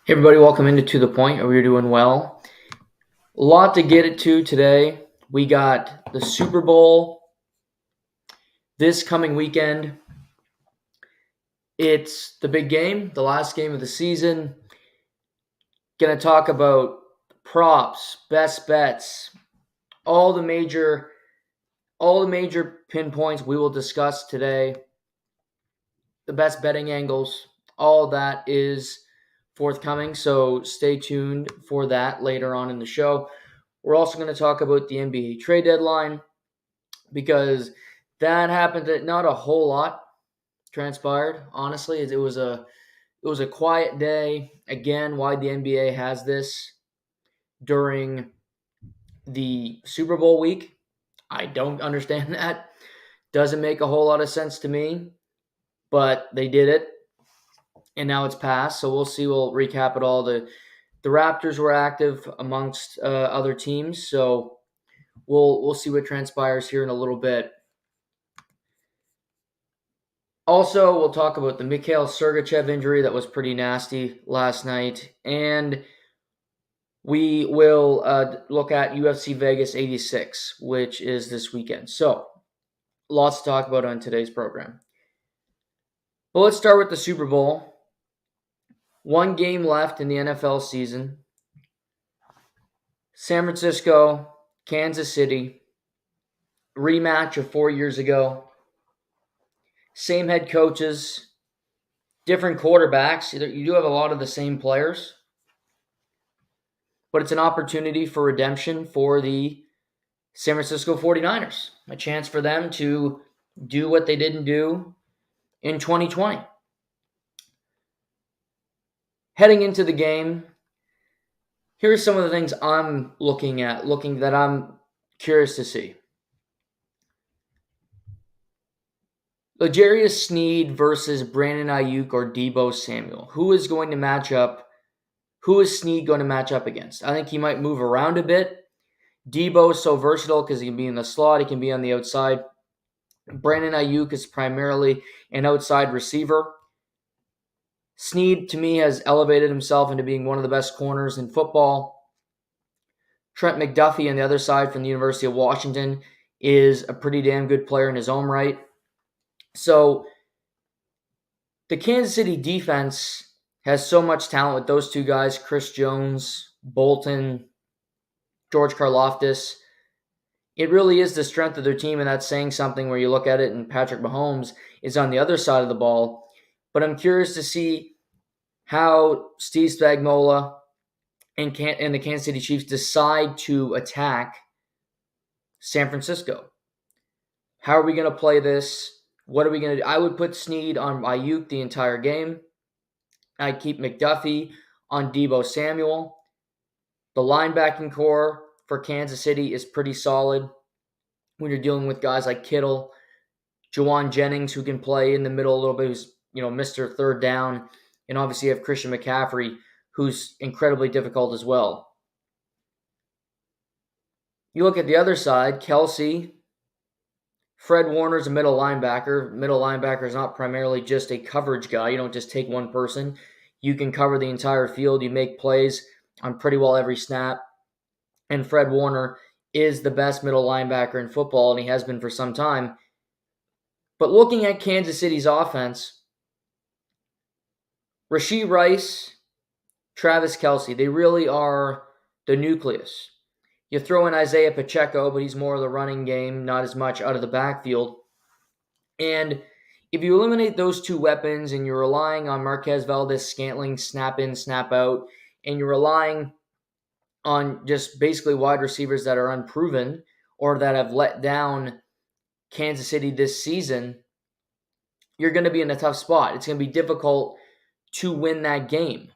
Hey everybody, welcome into To The Point. Hope you're doing well. A lot to get into today. We got the Super Bowl this coming weekend. It's the big game, the last game of the season. Gonna talk about props, best bets, all the major pinpoints we will discuss today. The best betting angles, all of that is forthcoming, so stay tuned for that later on in the show. We're also going to talk about the NBA trade deadline because that happened. Not a whole lot transpired. Honestly, it was a quiet day. Again, why the NBA has this during the Super Bowl week, I don't understand that. Doesn't make a whole lot of sense to me, but they did it, and now it's passed. So we'll see. We'll recap it all. The Raptors were active amongst other teams, so we'll see what transpires here in a little bit. Also, we'll talk about the Mikhail Sergachev injury that was pretty nasty last night, and we will look at UFC Vegas 86, which is this weekend. So, lots to talk about on today's program. But let's start with the Super Bowl. One game left in the NFL season. San Francisco, Kansas City, rematch of 4 years ago. Same head coaches, different quarterbacks. You do have a lot of the same players, but it's an opportunity for redemption for the San Francisco 49ers. A chance for them to do what they didn't do in 2020. Heading into the game, here's some of the things I'm looking that I'm curious to see. L'Jarius Sneed versus Brandon Ayuk or Deebo Samuel. Who is going to match up? Who is Sneed going to match up against? I think he might move around a bit. Deebo is so versatile because he can be in the slot, he can be on the outside. Brandon Ayuk is primarily an outside receiver. Sneed, to me, has elevated himself into being one of the best corners in football. Trent McDuffie on the other side from the University of Washington is a pretty damn good player in his own right. So the Kansas City defense has so much talent with those two guys, Chris Jones, Bolton, George Karlaftis. It really is the strength of their team, and that's saying something where you look at it and Patrick Mahomes is on the other side of the ball. But I'm curious to see how Steve Spagnuolo and the Kansas City Chiefs decide to attack San Francisco. How are we going to play this? What are we going to do? I would put Sneed on Ayuk the entire game. I'd keep McDuffie on Deebo Samuel. The linebacking core for Kansas City is pretty solid when you're dealing with guys like Kittle, Juwan Jennings, who can play in the middle a little bit, who's Mr. Third Down, and obviously you have Christian McCaffrey, who's incredibly difficult as well. You look at the other side, Kelsey, Fred Warner's a middle linebacker. Middle linebacker is not primarily just a coverage guy. You don't just take one person. You can cover the entire field. You make plays on pretty well every snap. And Fred Warner is the best middle linebacker in football, and he has been for some time. But looking at Kansas City's offense, Rashee Rice, Travis Kelce, they really are the nucleus. You throw in Isaiah Pacheco, but he's more of the running game, not as much out of the backfield. And if you eliminate those two weapons and you're relying on Marquez Valdes-Scantling snap in, snap out, and you're relying on just basically wide receivers that are unproven or that have let down Kansas City this season, you're going to be in a tough spot. It's going to be difficult to win that game.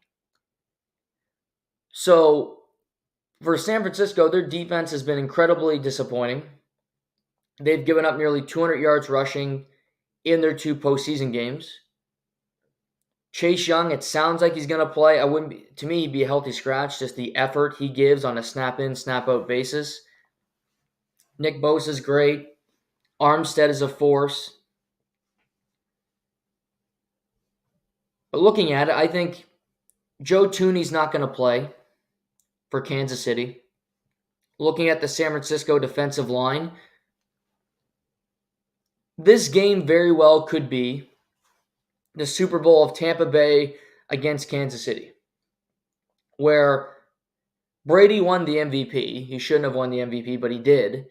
So for San Francisco, their defense has been incredibly disappointing. They've given up nearly 200 yards rushing in their two postseason games. Chase Young, it sounds like he's going to play. To me, he'd be a healthy scratch, just the effort he gives on a snap-in, snap-out basis. Nick Bosa's great. Armstead is a force. But looking at it, I think Joe Thuney's not going to play for Kansas City. Looking at the San Francisco defensive line, this game very well could be the Super Bowl of Tampa Bay against Kansas City, where Brady won the MVP. He shouldn't have won the MVP, but he did.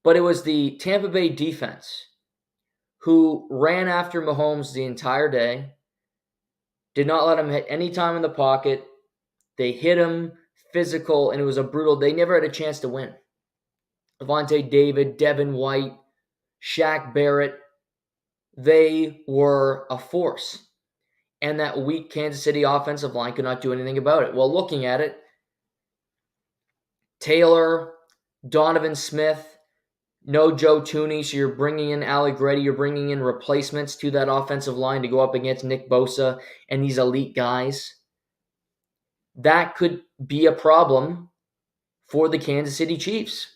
But it was the Tampa Bay defense who ran after Mahomes the entire day, did not let him hit any time in the pocket. They hit him physical, and it was a brutal. They never had a chance to win. Avonte David, Devin White, Shaq Barrett, they were a force. And that weak Kansas City offensive line could not do anything about it. Well, looking at it, Taylor, Donovan Smith, no Joe Thuney, so you're bringing in Allegretti, you're bringing in replacements to that offensive line to go up against Nick Bosa and these elite guys. That could be a problem for the Kansas City Chiefs.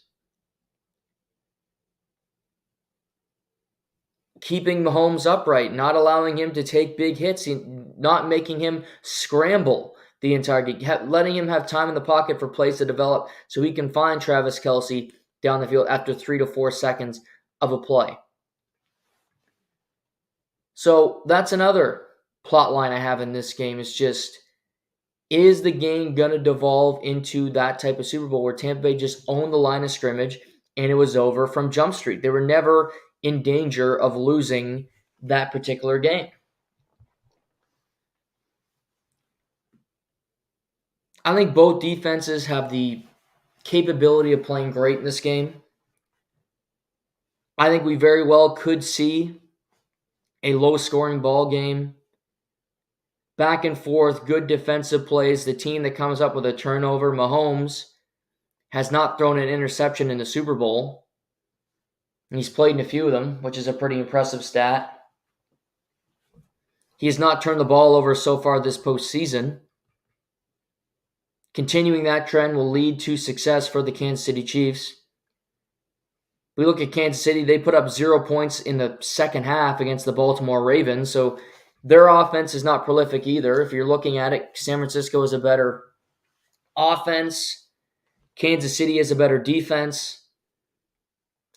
Keeping Mahomes upright, not allowing him to take big hits, not making him scramble the entire game, letting him have time in the pocket for plays to develop so he can find Travis Kelce down the field after 3 to 4 seconds of a play. So that's another plot line I have in this game. Is just, is the game going to devolve into that type of Super Bowl where Tampa Bay just owned the line of scrimmage and it was over from Jump Street? They were never in danger of losing that particular game. I think both defenses have the capability of playing great in this game. I think we very well could see a low-scoring ball game. Back and forth, good defensive plays. The team that comes up with a turnover, Mahomes, has not thrown an interception in the Super Bowl. He's played in a few of them, which is a pretty impressive stat. He has not turned the ball over so far this postseason. Continuing that trend will lead to success for the Kansas City Chiefs. We look at Kansas City, they put up 0 points in the second half against the Baltimore Ravens, so their offense is not prolific either. If you're looking at it, San Francisco is a better offense. Kansas City is a better defense.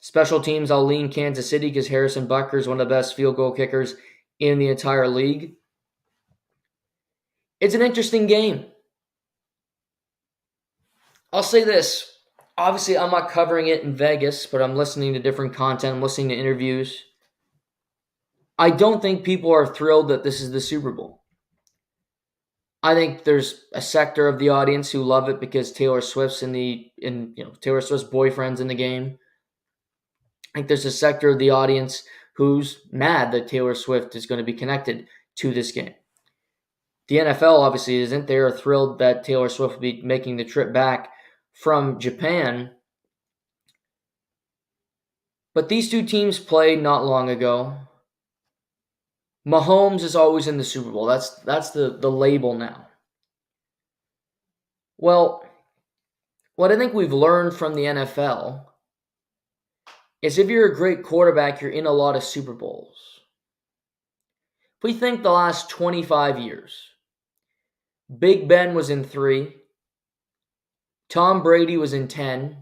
Special teams, I'll lean Kansas City because Harrison Butker is one of the best field goal kickers in the entire league. It's an interesting game. I'll say this. Obviously, I'm not covering it in Vegas, but I'm listening to different content. I'm listening to interviews. I don't think people are thrilled that this is the Super Bowl. I think there's a sector of the audience who love it because Taylor Swift's Taylor Swift's boyfriend's in the game. I think there's a sector of the audience who's mad that Taylor Swift is going to be connected to this game. The NFL obviously isn't. They are thrilled that Taylor Swift will be making the trip back from Japan. But these two teams played not long ago. Mahomes is always in the Super Bowl. That's the label now. Well, what I think we've learned from the NFL is if you're a great quarterback, you're in a lot of Super Bowls. If we think the last 25 years, Big Ben was in 3, Tom Brady was in 10.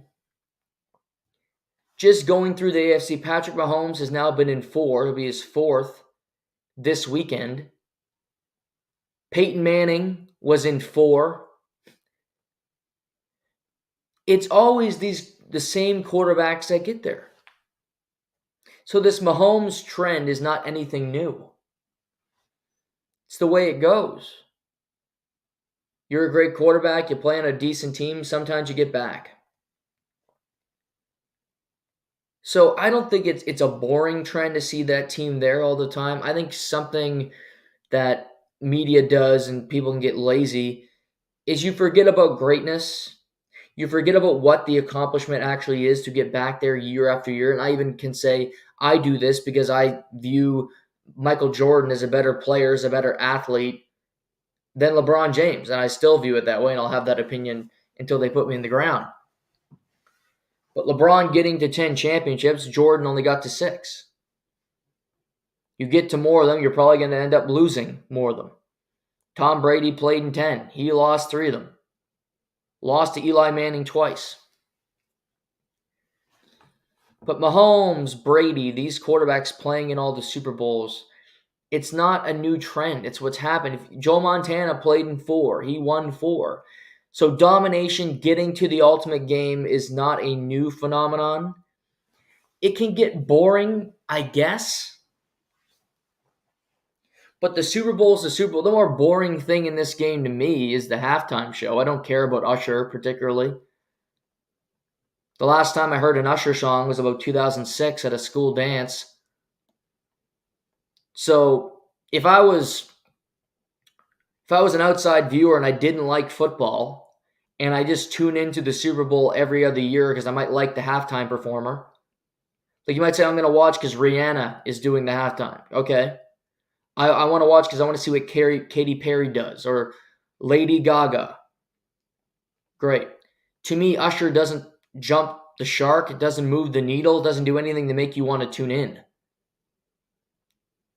Just going through the AFC, Patrick Mahomes has now been in 4. It'll be his 4th this weekend. Peyton Manning was in 4. It's always the same quarterbacks that get there. So this Mahomes trend is not anything new. It's the way it goes. You're a great quarterback, you play on a decent team, sometimes you get back. So I don't think it's a boring trend to see that team there all the time. I think something that media does and people can get lazy is you forget about greatness. You forget about what the accomplishment actually is to get back there year after year. And I even can say I do this because I view Michael Jordan as a better player, as a better athlete than LeBron James. And I still view it that way, and I'll have that opinion until they put me in the ground. But LeBron getting to 10 championships, Jordan only got to 6. You get to more of them, you're probably going to end up losing more of them. Tom Brady played in 10. He lost 3 of them. Lost to Eli Manning twice. But Mahomes, Brady, these quarterbacks playing in all the Super Bowls, it's not a new trend. It's what's happened. Joe Montana played in 4. He won 4. So domination, getting to the ultimate game is not a new phenomenon. It can get boring, I guess. But the Super Bowl is the Super Bowl. The more boring thing in this game to me is the halftime show. I don't care about Usher particularly. The last time I heard an Usher song was about 2006 at a school dance. So if I was an outside viewer and I didn't like football and I just tune into the Super Bowl every other year because I might like the halftime performer, like you might say, I'm going to watch because Rihanna is doing the halftime. Okay. I want to watch because I want to see what Katy Perry does or Lady Gaga. Great. To me, Usher doesn't jump the shark. It doesn't move the needle. It doesn't do anything to make you want to tune in.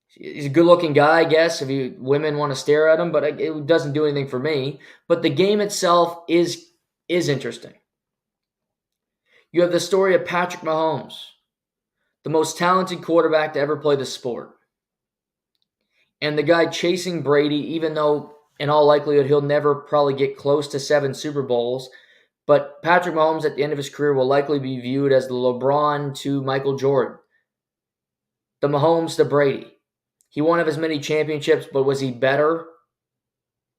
He's a good-looking guy, I guess, if women want to stare at him, but it doesn't do anything for me. But the game itself is interesting. You have the story of Patrick Mahomes, the most talented quarterback to ever play the sport. And the guy chasing Brady, even though in all likelihood he'll never probably get close to 7 Super Bowls, but Patrick Mahomes at the end of his career will likely be viewed as the LeBron to Michael Jordan, the Mahomes to Brady. He won't have as many championships, but was he better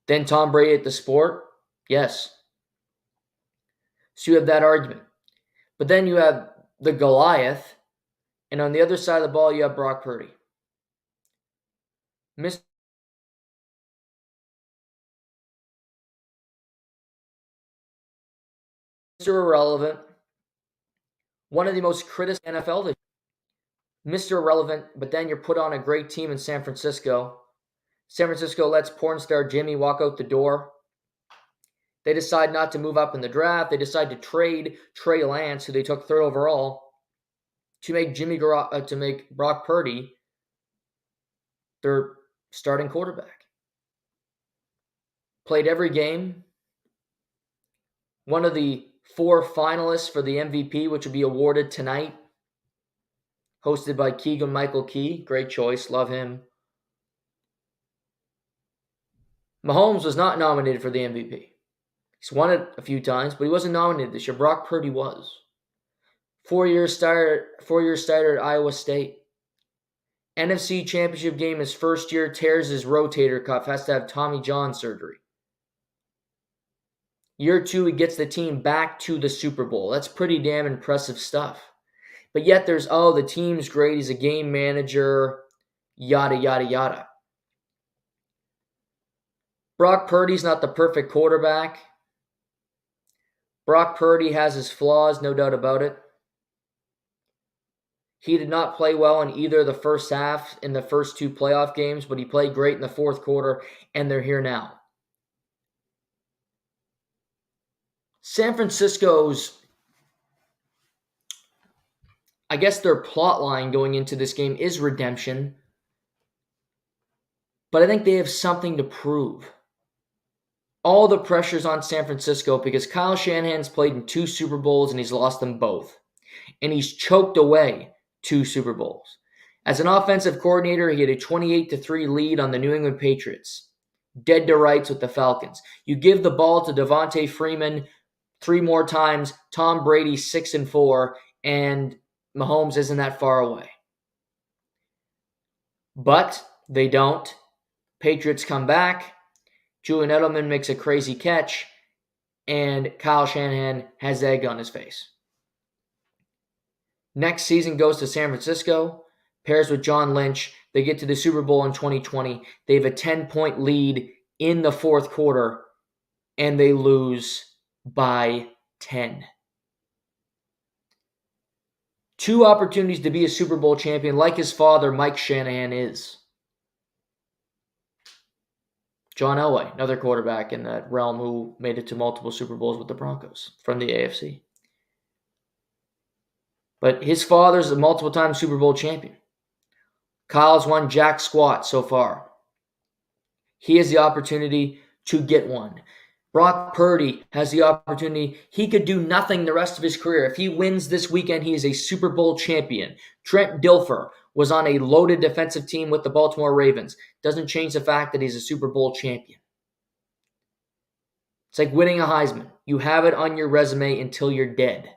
than Tom Brady at the sport? Yes. So you have that argument. But then you have the Goliath, and on the other side of the ball you have Brock Purdy. Mr. Irrelevant, one of the most criticized NFL this year. Mr. Irrelevant, but then you're put on a great team in San Francisco. San Francisco lets porn star Jimmy walk out the door. They decide not to move up in the draft. They decide to trade Trey Lance, who they took 3rd overall, to make Brock Purdy their starting quarterback. Played every game. One of the 4 finalists for the MVP, which will be awarded tonight. Hosted by Keegan-Michael Key. Great choice. Love him. Mahomes was not nominated for the MVP. He's won it a few times, but he wasn't nominated this year. Brock Purdy was. 4-year starter at Iowa State. NFC Championship game his first year, tears his rotator cuff, has to have Tommy John surgery. Year 2, he gets the team back to the Super Bowl. That's pretty damn impressive stuff. But yet there's, the team's great, he's a game manager, yada, yada, yada. Brock Purdy's not the perfect quarterback. Brock Purdy has his flaws, no doubt about it. He did not play well in either the first half in the first 2 playoff games, but he played great in the 4th quarter, and they're here now. San Francisco's, I guess their plot line going into this game is redemption, but I think they have something to prove. All the pressure's on San Francisco because Kyle Shanahan's played in 2 Super Bowls and he's lost them both. And he's choked away 2 Super Bowls. As an offensive coordinator, he had a 28-3 lead on the New England Patriots. Dead to rights with the Falcons. You give the ball to Devontae Freeman 3 more times, Tom Brady 6-4, and Mahomes isn't that far away. But they don't. Patriots come back. Julian Edelman makes a crazy catch, and Kyle Shanahan has egg on his face. Next season goes to San Francisco, pairs with John Lynch. They get to the Super Bowl in 2020. They have a 10-point lead in the 4th quarter, and they lose by 10. 2 opportunities to be a Super Bowl champion like his father, Mike Shanahan, is. John Elway, another quarterback in that realm who made it to multiple Super Bowls with the Broncos from the AFC. But his father's a multiple-time Super Bowl champion. Kyle's won jack squat so far. He has the opportunity to get one. Brock Purdy has the opportunity. He could do nothing the rest of his career. If he wins this weekend, he is a Super Bowl champion. Trent Dilfer was on a loaded defensive team with the Baltimore Ravens. Doesn't change the fact that he's a Super Bowl champion. It's like winning a Heisman. You have it on your resume until you're dead.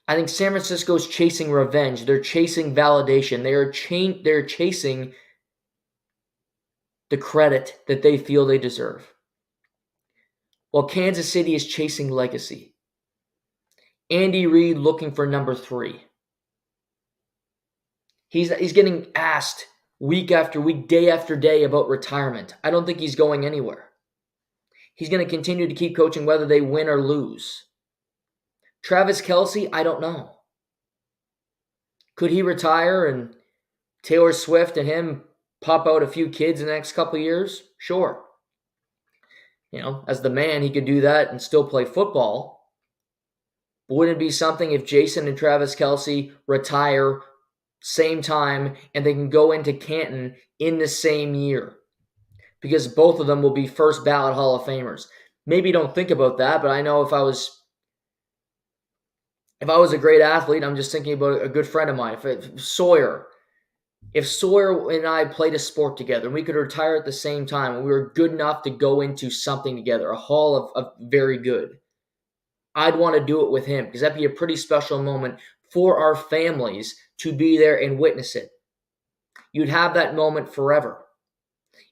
I think San Francisco is chasing revenge. They're chasing validation. They're chasing the credit that they feel they deserve. While Kansas City is chasing legacy. Andy Reid looking for number 3. He's getting asked week after week, day after day about retirement. I don't think he's going anywhere. He's going to continue to keep coaching whether they win or lose. Travis Kelce, I don't know. Could he retire and Taylor Swift and him pop out a few kids in the next couple of years? Sure. As the man, he could do that and still play football. But wouldn't it be something if Jason and Travis Kelce retire same time and they can go into Canton in the same year? Because both of them will be first ballot Hall of Famers. Maybe don't think about that, but I know if I was a great athlete, I'm just thinking about a good friend of mine, if Sawyer and I played a sport together and we could retire at the same time and we were good enough to go into something together, a hall of very good, I'd want to do it with him because that'd be a pretty special moment for our families to be there and witness it. You'd have that moment forever.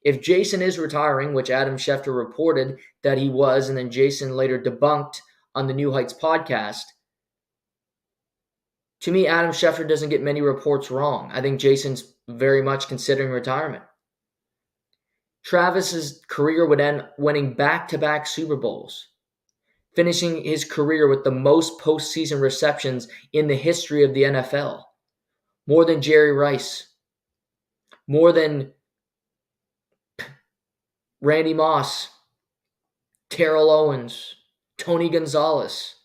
If Jason is retiring, which Adam Schefter reported that he was, and then Jason later debunked on the New Heights podcast, to me, Adam Schefter doesn't get many reports wrong. I think Jason's very much considering retirement. Travis's career would end winning back-to-back Super Bowls, finishing his career with the most postseason receptions in the history of the NFL. More than Jerry Rice. More than Randy Moss, Terrell Owens, Tony Gonzalez.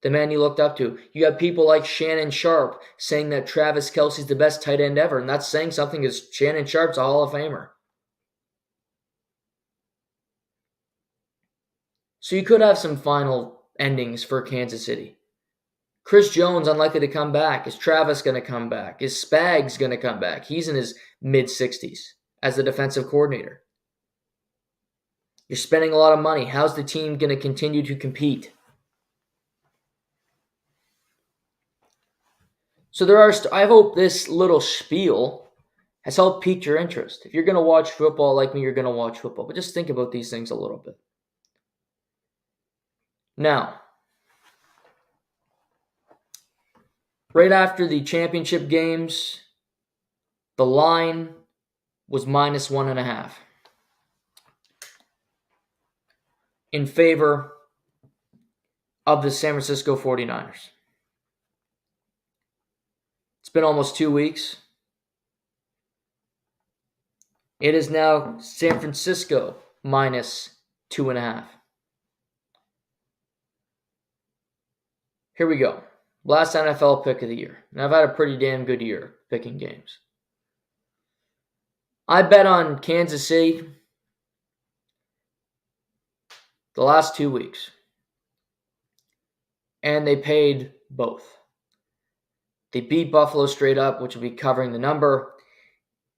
The man you looked up to. You have people like Shannon Sharp saying that Travis Kelce's the best tight end ever, and that's saying something because Shannon Sharp's a Hall of Famer. So you could have some final endings for Kansas City. Chris Jones unlikely to come back. Is Travis going to come back? Is Spags going to come back? He's in his mid-60s as the defensive coordinator. You're spending a lot of money. How's the team going to continue to compete? So I hope this little spiel has helped pique your interest. If you're going to watch football like me, you're going to watch football. But just think about these things a little bit. Now, right after the championship games, the line was -1.5 in favor of the San Francisco 49ers. It's been almost 2 weeks. It is now San Francisco -2.5. Here we go. Last NFL pick of the year. And I've had a pretty damn good year picking games. I bet on Kansas City the last 2 weeks. And they paid both. They beat Buffalo straight up, which will be covering the number.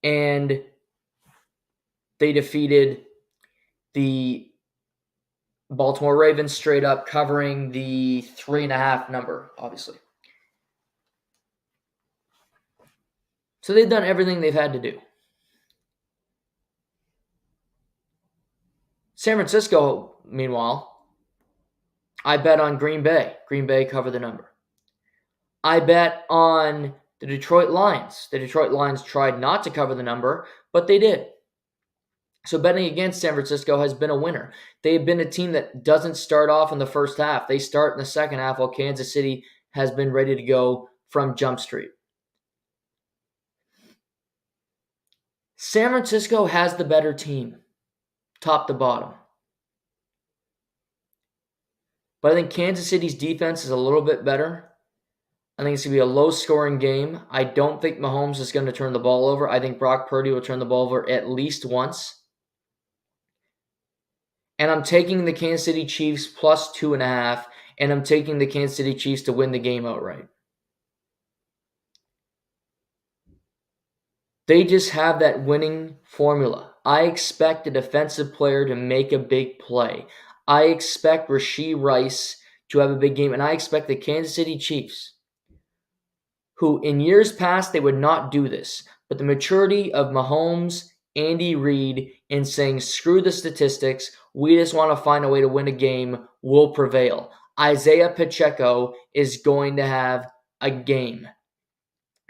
And they defeated the Baltimore Ravens straight up, covering the 3.5 number, obviously. So they've done everything they've had to do. San Francisco, meanwhile, I bet on Green Bay. Green Bay cover the number. I bet on the Detroit Lions. The Detroit Lions tried not to cover the number, but they did. So betting against San Francisco has been a winner. They have been a team that doesn't start off in the first half. They start in the second half while Kansas City has been ready to go from Jump Street. San Francisco has the better team, top to bottom. But I think Kansas City's defense is a little bit better. I think it's going to be a low-scoring game. I don't think Mahomes is going to turn the ball over. I think Brock Purdy will turn the ball over at least once. And I'm taking the Kansas City Chiefs plus 2.5, and I'm taking the Kansas City Chiefs to win the game outright. They just have that winning formula. I expect a defensive player to make a big play. I expect Rashee Rice to have a big game, and I expect the Kansas City Chiefs, who in years past they would not do this, but the maturity of Mahomes, Andy Reid, in saying screw the statistics, we just want to find a way to win a game, will prevail. Isaiah Pacheco is going to have a game.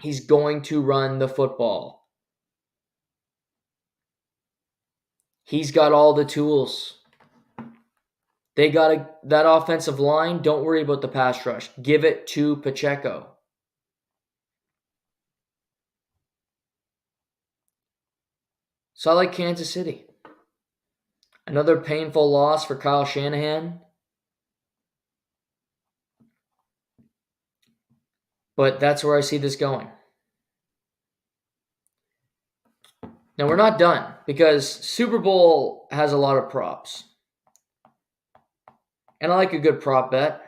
He's going to run the football. He's got all the tools. They got that offensive line. Don't worry about the pass rush. Give it to Pacheco. So I like Kansas City. Another painful loss for Kyle Shanahan. But that's where I see this going. Now, we're not done because Super Bowl has a lot of props. And I like a good prop bet.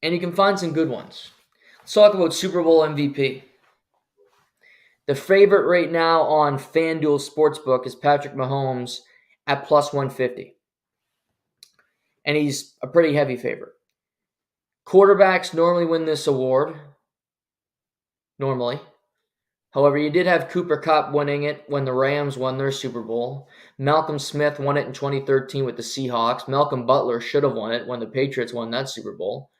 And you can find some good ones. Let's talk about Super Bowl MVP. The favorite right now on FanDuel Sportsbook is Patrick Mahomes at plus 150. And he's a pretty heavy favorite. Quarterbacks normally win this award. Normally. However, you did have Cooper Kupp winning it when the Rams won their Super Bowl. Malcolm Smith won it in 2013 with the Seahawks. Malcolm Butler should have won it when the Patriots won that Super Bowl.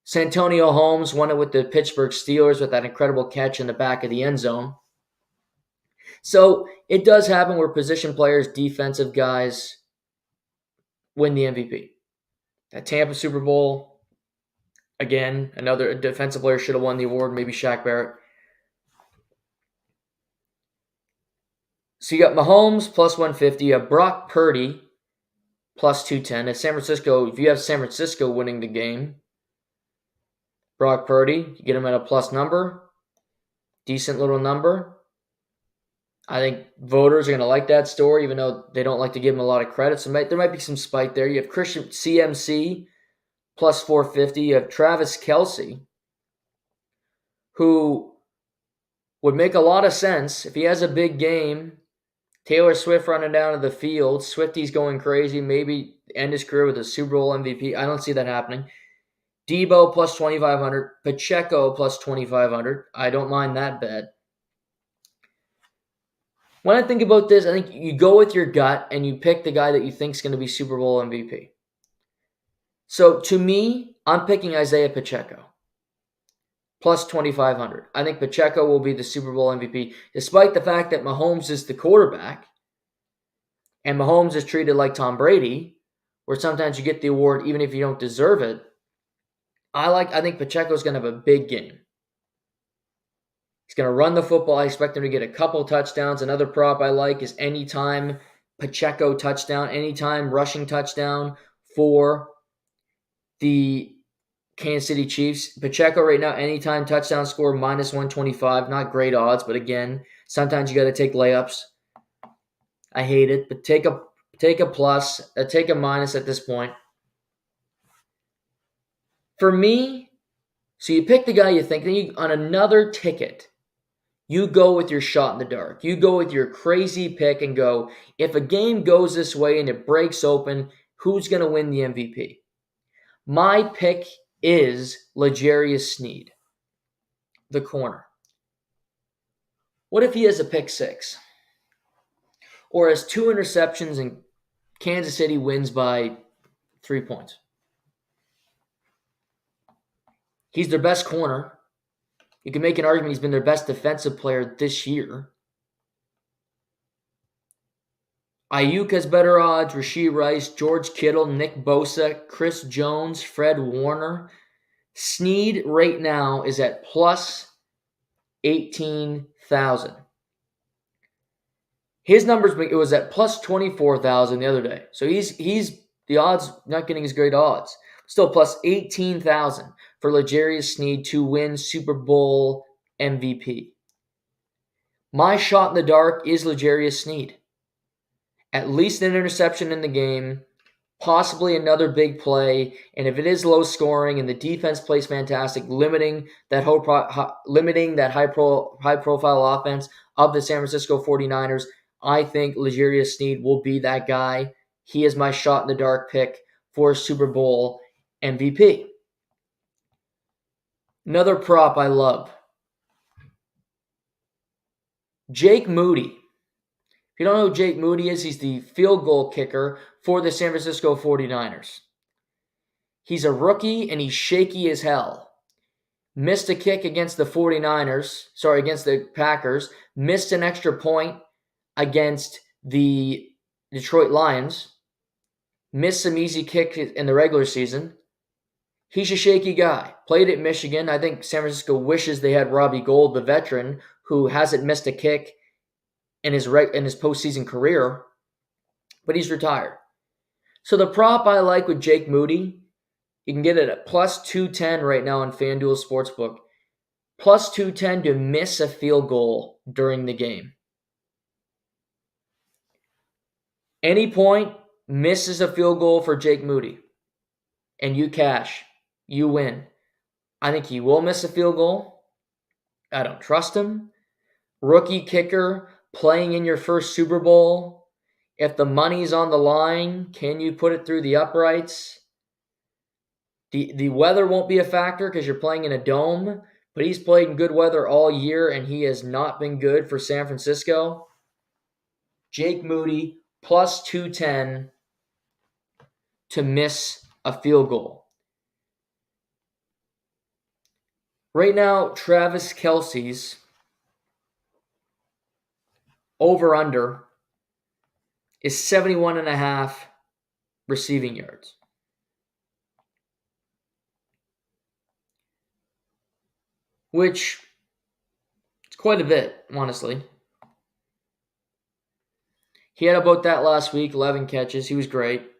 Santonio Holmes won it with the Pittsburgh Steelers with that incredible catch in the back of the end zone. So it does happen where position players, defensive guys, win the MVP. That Tampa Super Bowl, again, another defensive player should have won the award, maybe Shaq Barrett. So you got Mahomes plus 150, you have Brock Purdy plus 210. If you have San Francisco winning the game, Brock Purdy, you get him at a plus number, decent little number. I think voters are going to like that story, even though they don't like to give him a lot of credit. So there might be some spike there. You have Christian CMC plus 450. You have Travis Kelce, who would make a lot of sense if he has a big game. Taylor Swift running down to the field. Swifty's going crazy. Maybe end his career with a Super Bowl MVP. I don't see that happening. Debo plus 2,500. Pacheco plus 2,500. I don't mind that bet. When I think about this, I think you go with your gut and you pick the guy that you think is going to be Super Bowl MVP. So to me, I'm picking Isaiah Pacheco plus 2,500. I think Pacheco will be the Super Bowl MVP, despite the fact that Mahomes is the quarterback, and Mahomes is treated like Tom Brady, where sometimes you get the award even if you don't deserve it. I think Pacheco's going to have a big game. He's going to run the football. I expect him to get a couple touchdowns. Another prop I like is anytime Pacheco touchdown, anytime rushing touchdown for the Kansas City Chiefs. Pacheco right now, anytime touchdown score, minus 125. Not great odds, but again, sometimes you got to take layups. I hate it, but take a plus, take a minus at this point. For me, so you pick the guy you think, then you, on another ticket, you go with your shot in the dark. You go with your crazy pick and go, if a game goes this way and it breaks open, who's going to win the MVP? My pick is L'Jarius Sneed, the corner. What if he has a pick six? Or has 2 interceptions and Kansas City wins by 3 points? He's their best corner. You can make an argument he's been their best defensive player this year. Ayuk has better odds. Rashee Rice, George Kittle, Nick Bosa, Chris Jones, Fred Warner. Sneed right now is at plus 18,000. His numbers, it was at plus 24,000 the other day. So he's the odds not getting as great odds. Still plus 18,000 for L'Jarius Sneed to win Super Bowl MVP. My shot in the dark is L'Jarius Sneed. At least an interception in the game, possibly another big play, and if it is low scoring and the defense plays fantastic, limiting that high profile offense of the San Francisco 49ers, I think L'Jarius Sneed will be that guy. He is my shot in the dark pick for Super Bowl MVP. Another prop I love. Jake Moody. If you don't know who Jake Moody is, he's the field goal kicker for the San Francisco 49ers. He's a rookie and he's shaky as hell. Missed a kick against the against the Packers. Missed an extra point against the Detroit Lions. Missed some easy kicks in the regular season. He's a shaky guy. Played at Michigan. I think San Francisco wishes they had Robbie Gould, the veteran, who hasn't missed a kick in his postseason career, but he's retired. So the prop I like with Jake Moody, you can get it at plus 210 right now on FanDuel Sportsbook. Plus 210 to miss a field goal during the game. Any point, misses a field goal for Jake Moody, and you cash. You win. I think he will miss a field goal. I don't trust him. Rookie kicker, playing in your first Super Bowl. If the money's on the line, can you put it through the uprights? The weather won't be a factor because you're playing in a dome, but he's played in good weather all year, and he has not been good for San Francisco. Jake Moody, plus 210 to miss a field goal. Right now, Travis Kelce's over-under is 71.5 receiving yards. Which is quite a bit, honestly. He had about that last week, 11 catches. He was great.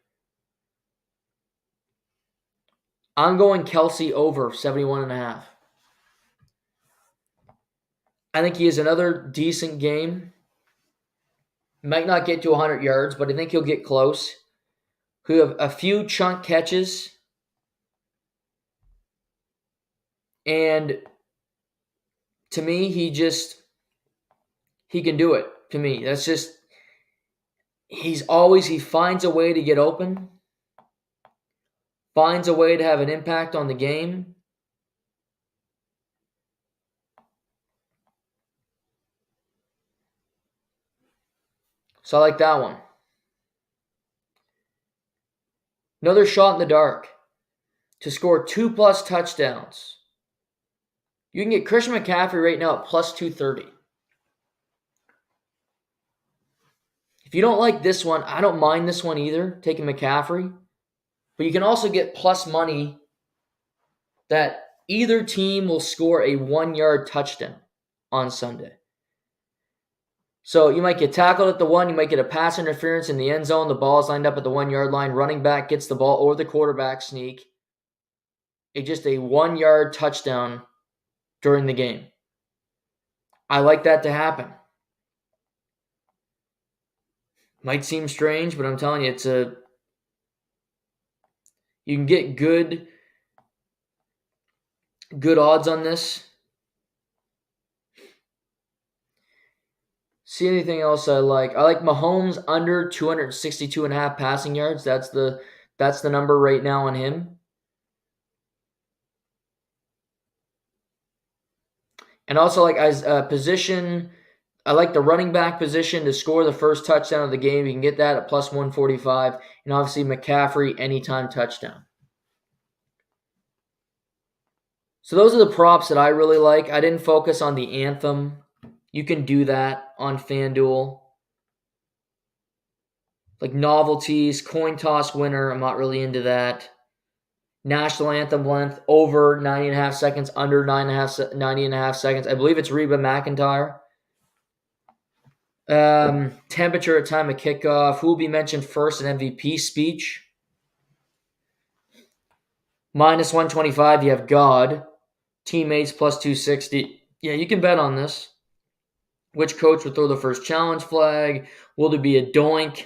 I'm going Kelce over 71.5. I think he has another decent game. Might not get to 100 yards, but I think he'll get close. He'll have a few chunk catches. And to me, he can do it. To me, that's just, he finds a way to get open. Finds a way to have an impact on the game. So I like that one. Another shot in the dark to score 2+ touchdowns. You can get Christian McCaffrey right now at plus 230. If you don't like this one, I don't mind this one either, taking McCaffrey. But you can also get plus money that either team will score a 1-yard touchdown on Sunday. So you might get tackled at the 1, you might get a pass interference in the end zone, the ball is lined up at the 1-yard line, running back gets the ball or the quarterback sneak. It's just a 1-yard touchdown during the game. I like that to happen. Might seem strange, but I'm telling you, you can get good odds on this. See anything else I like? I like Mahomes under 262.5 passing yards. That's the number right now on him. And also like as a position, I like the running back position to score the first touchdown of the game. You can get that at plus 145. And obviously McCaffrey anytime touchdown. So those are the props that I really like. I didn't focus on the anthem. You can do that on FanDuel. Like novelties, coin toss winner, I'm not really into that. National anthem length, over 90.5 seconds, under 90.5 seconds. I believe it's Reba McEntire. Temperature at time of kickoff. Who will be mentioned first in MVP speech? Minus 125, you have God. Teammates plus 260. Yeah, you can bet on this. Which coach will throw the first challenge flag? Will there be a doink?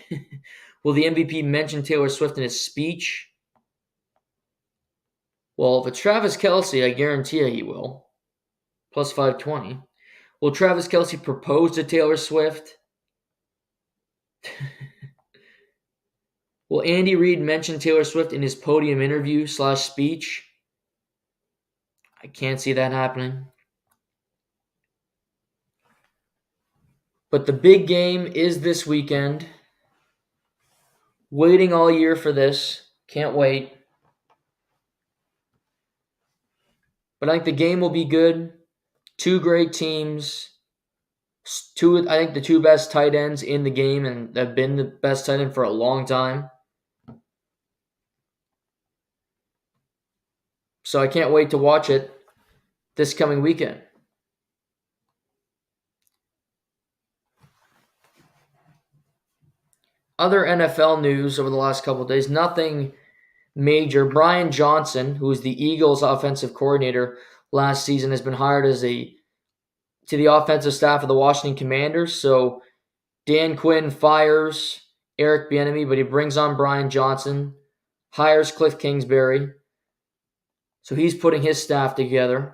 Will the MVP mention Taylor Swift in his speech? Well, if it's Travis Kelce, I guarantee you he will. Plus 520. Will Travis Kelce propose to Taylor Swift? Will Andy Reid mention Taylor Swift in his podium interview / speech? I can't see that happening. But the big game is this weekend. Waiting all year for this. Can't wait. But I think the game will be good. Two great teams. I think the two best tight ends in the game and have been the best tight end for a long time. So I can't wait to watch it this coming weekend. Other NFL news over the last couple of days, nothing major. Brian Johnson, who was the Eagles offensive coordinator last season, has been hired to the offensive staff of the Washington Commanders. So Dan Quinn fires Eric Bieniemy, but he brings on Brian Johnson, hires Cliff Kingsbury. So he's putting his staff together.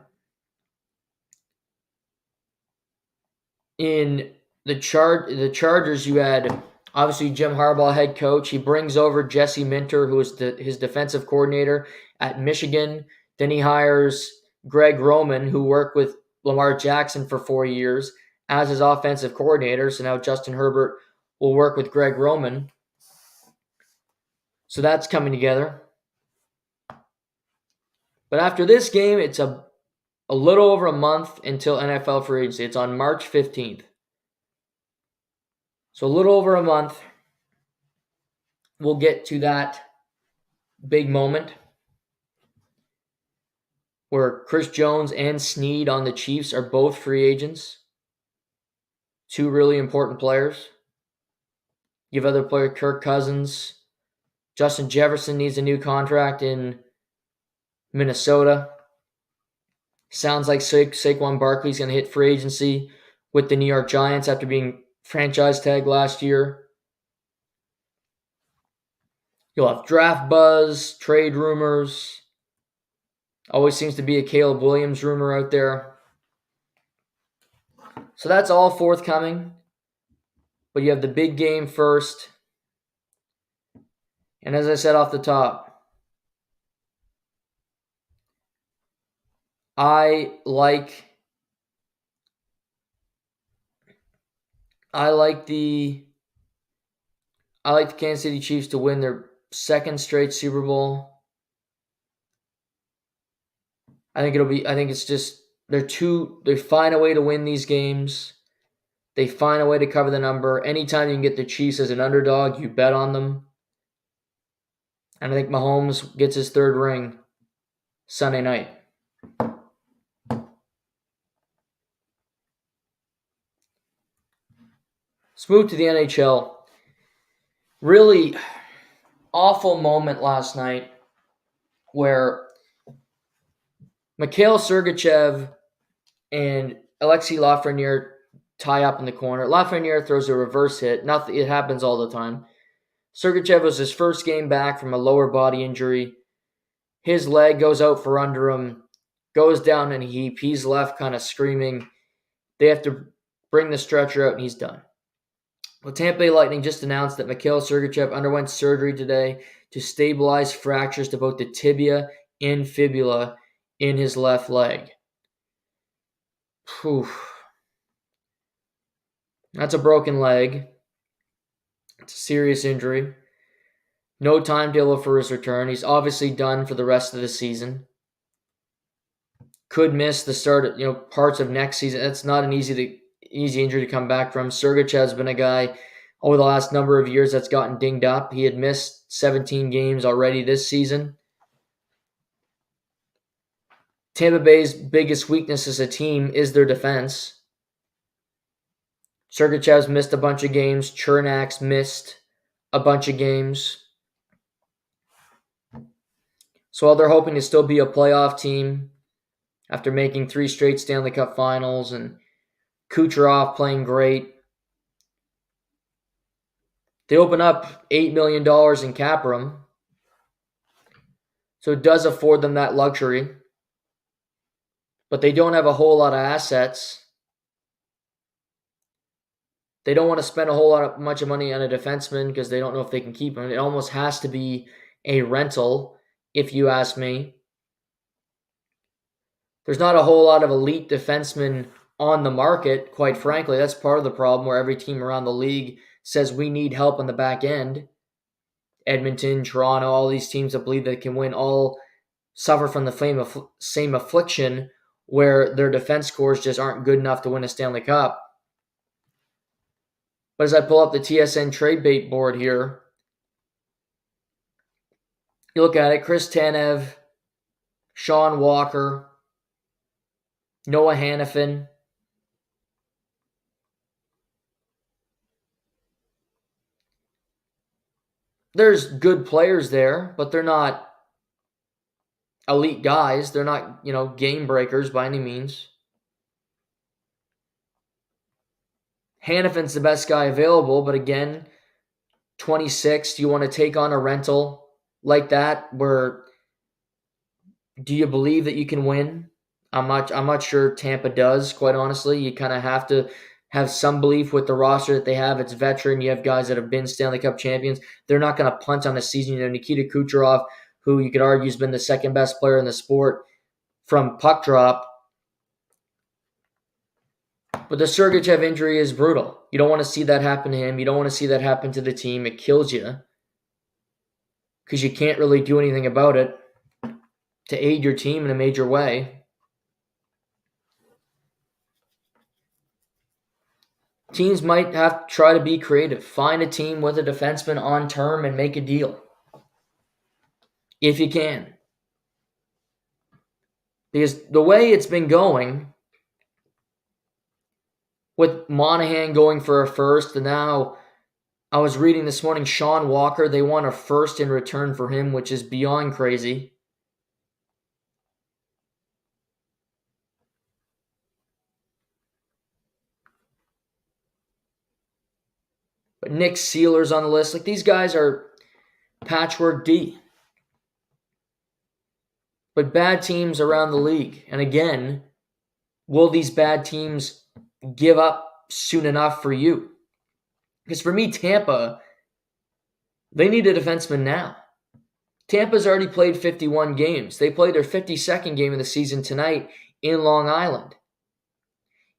In the Chargers, you had obviously Jim Harbaugh, head coach. He brings over Jesse Minter, who is his defensive coordinator at Michigan. Then he hires Greg Roman, who worked with Lamar Jackson for 4 years, as his offensive coordinator. So now Justin Herbert will work with Greg Roman. So that's coming together. But after this game, it's a little over a month until NFL free agency. It's on March 15th. So a little over a month, we'll get to that big moment where Chris Jones and Snead on the Chiefs are both free agents. Two really important players. You have other players, Kirk Cousins. Justin Jefferson needs a new contract in Minnesota. Sounds like Saquon Barkley's going to hit free agency with the New York Giants after being franchise tagged last year. You'll have draft buzz, trade rumors. Always seems to be a Caleb Williams rumor out there. So that's all forthcoming. But you have the big game first. And as I said off the top, I like the Kansas City Chiefs to win their second straight Super Bowl. I think it's just they find a way to win these games. They find a way to cover the number. Anytime you can get the Chiefs as an underdog, you bet on them. And I think Mahomes gets his third ring Sunday night. Let's move to the NHL. Really awful moment last night where Mikhail Sergachev and Alexei Lafreniere tie up in the corner. Lafreniere throws a reverse hit. It happens all the time. Sergachev was his first game back from a lower body injury. His leg goes out for under him, goes down in a heap. He's left kind of screaming. They have to bring the stretcher out, and he's done. Well, Tampa Bay Lightning just announced that Mikhail Sergachev underwent surgery today to stabilize fractures to both the tibia and fibula in his left leg. Whew. That's a broken leg. It's a serious injury. No timetable for his return. He's obviously done for the rest of the season. Could miss the start of, parts of next season. That's not an easy injury to come back from. Sergachev's been a guy over the last number of years that's gotten dinged up. He had missed 17 games already this season. Tampa Bay's biggest weakness as a team is their defense. Sergachev's missed a bunch of games. Chernak's missed a bunch of games. So while they're hoping to still be a playoff team after making 3 straight Stanley Cup finals and Kucherov playing great, they open up $8 million in cap room. So it does afford them that luxury. But they don't have a whole lot of assets. They don't want to spend a whole lot of much money on a defenseman because they don't know if they can keep him. It almost has to be a rental, if you ask me. There's not a whole lot of elite defensemen on the market, quite frankly. That's part of the problem where every team around the league says we need help on the back end. Edmonton, Toronto, all these teams that believe they can win all suffer from the same affliction where their defense scores just aren't good enough to win a Stanley Cup. But as I pull up the TSN trade bait board here, you look at it, Chris Tanev, Sean Walker, Noah Hannafin. There's good players there, but they're not elite guys. They're not, game breakers by any means. Hannafin's the best guy available, but again, 26, do you want to take on a rental like that where do you believe that you can win? I'm not sure Tampa does, quite honestly. You kind of have to have some belief with the roster that they have. It's veteran. You have guys that have been Stanley Cup champions. They're not going to punt on a season. Nikita Kucherov, who you could argue has been the second best player in the sport from puck drop. But the Sergachev injury is brutal. You don't want to see that happen to him. You don't want to see that happen to the team. It kills you because you can't really do anything about it to aid your team in a major way. Teams might have to try to be creative. Find a team with a defenseman on term and make a deal. If you can. Because the way it's been going, with Monahan going for a first, and now I was reading this morning, Sean Walker, they want a first in return for him, which is beyond crazy. But Nick Sealer's on the list. These guys are patchwork D. But bad teams around the league. And again, will these bad teams give up soon enough for you? Because for me, Tampa, they need a defenseman now. Tampa's already played 51 games. They played their 52nd game of the season tonight in Long Island.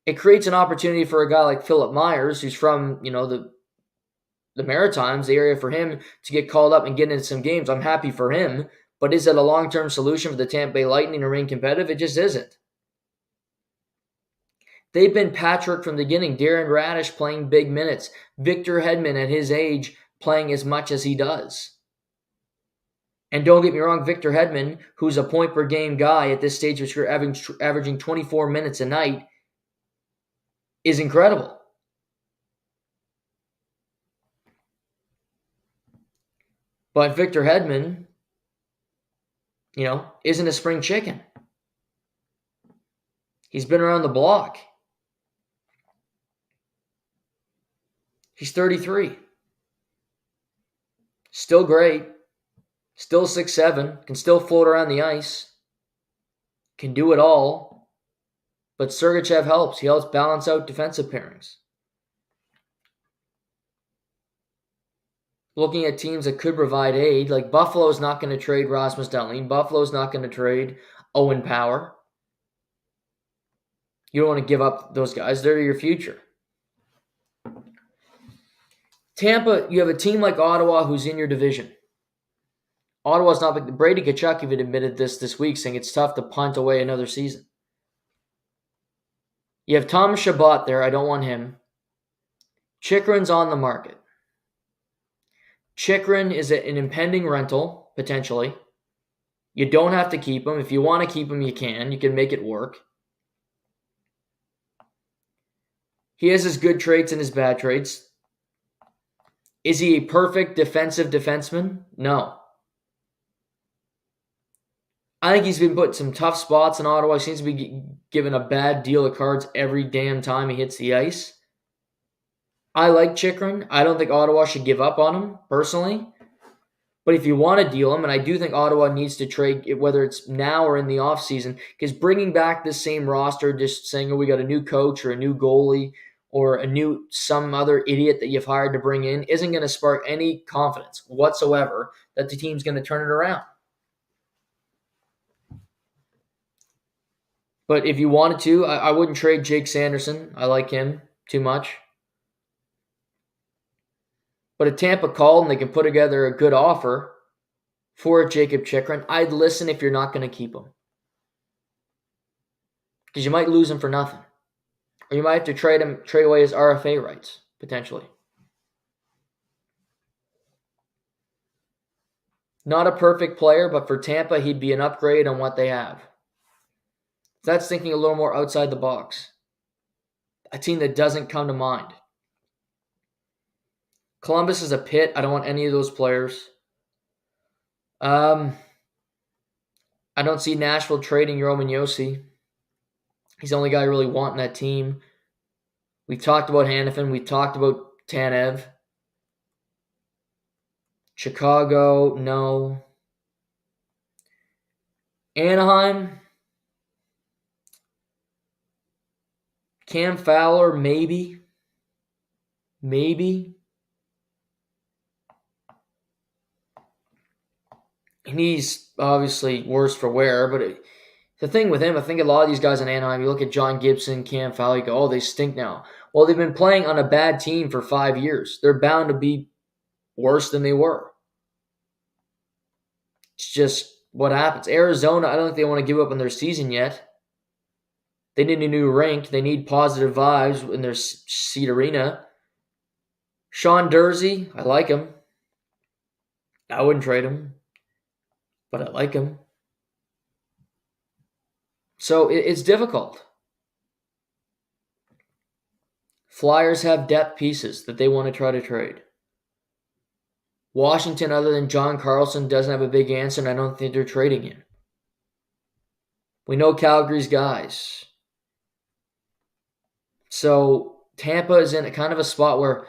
It creates an opportunity for a guy like Philip Myers, who's from, the Maritimes, the area for him to get called up and get into some games. I'm happy for him, but is it a long-term solution for the Tampa Bay Lightning to remain competitive? It just isn't. They've been patchwork from the beginning. Darren Radish playing big minutes. Victor Hedman at his age playing as much as he does. And don't get me wrong, Victor Hedman, who's a point-per-game guy at this stage of his career, averaging 24 minutes a night, is incredible. But Victor Hedman, isn't a spring chicken. He's been around the block. He's 33. Still great. Still 6'7", can still float around the ice, can do it all, but Sergachev helps. He helps balance out defensive pairings. Looking at teams that could provide aid, like Buffalo's not going to trade Rasmus Dahlin. Buffalo's not going to trade Owen Power. You don't want to give up those guys. They're your future. Tampa, you have a team like Ottawa who's in your division. Ottawa's not big. Brady Tkachuk even admitted this week, saying it's tough to punt away another season. You have Thomas Chabot there. I don't want him. Chychrun's on the market. Chychrun is an impending rental, potentially. You don't have to keep him. If you want to keep him, you can. You can make it work. He has his good traits and his bad traits. Is he a perfect defensive defenseman? No. I think he's been put in some tough spots in Ottawa. He seems to be given a bad deal of cards every damn time he hits the ice. I like Chychrun. I don't think Ottawa should give up on him, personally. But if you want to deal him, and I do think Ottawa needs to trade, whether it's now or in the offseason, because bringing back this same roster, just saying, oh, we got a new coach or a new goalie or some other idiot that you've hired to bring in, isn't going to spark any confidence whatsoever that the team's going to turn it around. But if you wanted to, I wouldn't trade Jake Sanderson. I like him too much. But if Tampa called and they can put together a good offer for Jacob Chychrun, I'd listen if you're not going to keep him. Because you might lose him for nothing. Or you might have to trade away his RFA rights, potentially. Not a perfect player, but for Tampa, he'd be an upgrade on what they have. That's thinking a little more outside the box. A team that doesn't come to mind. Columbus is a pit. I don't want any of those players. I don't see Nashville trading Roman Josi. He's the only guy I really want in that team. We talked about Hanifin. We talked about Tanev. Chicago, no. Anaheim, Cam Fowler, maybe. Maybe. And he's obviously worse for wear, but the thing with him, I think a lot of these guys in Anaheim, you look at John Gibson, Cam Fowler, you go, oh, they stink now. Well, they've been playing on a bad team for 5 years. They're bound to be worse than they were. It's just what happens. Arizona, I don't think they want to give up on their season yet. They need a new rink. They need positive vibes in their seat arena. Sean Dursey, I like him. I wouldn't trade him, but I like him. So it's difficult. Flyers have depth pieces that they want to try to trade. Washington, other than John Carlson, doesn't have a big answer, and I don't think they're trading him. We know Calgary's guys. So Tampa is in a kind of a spot where,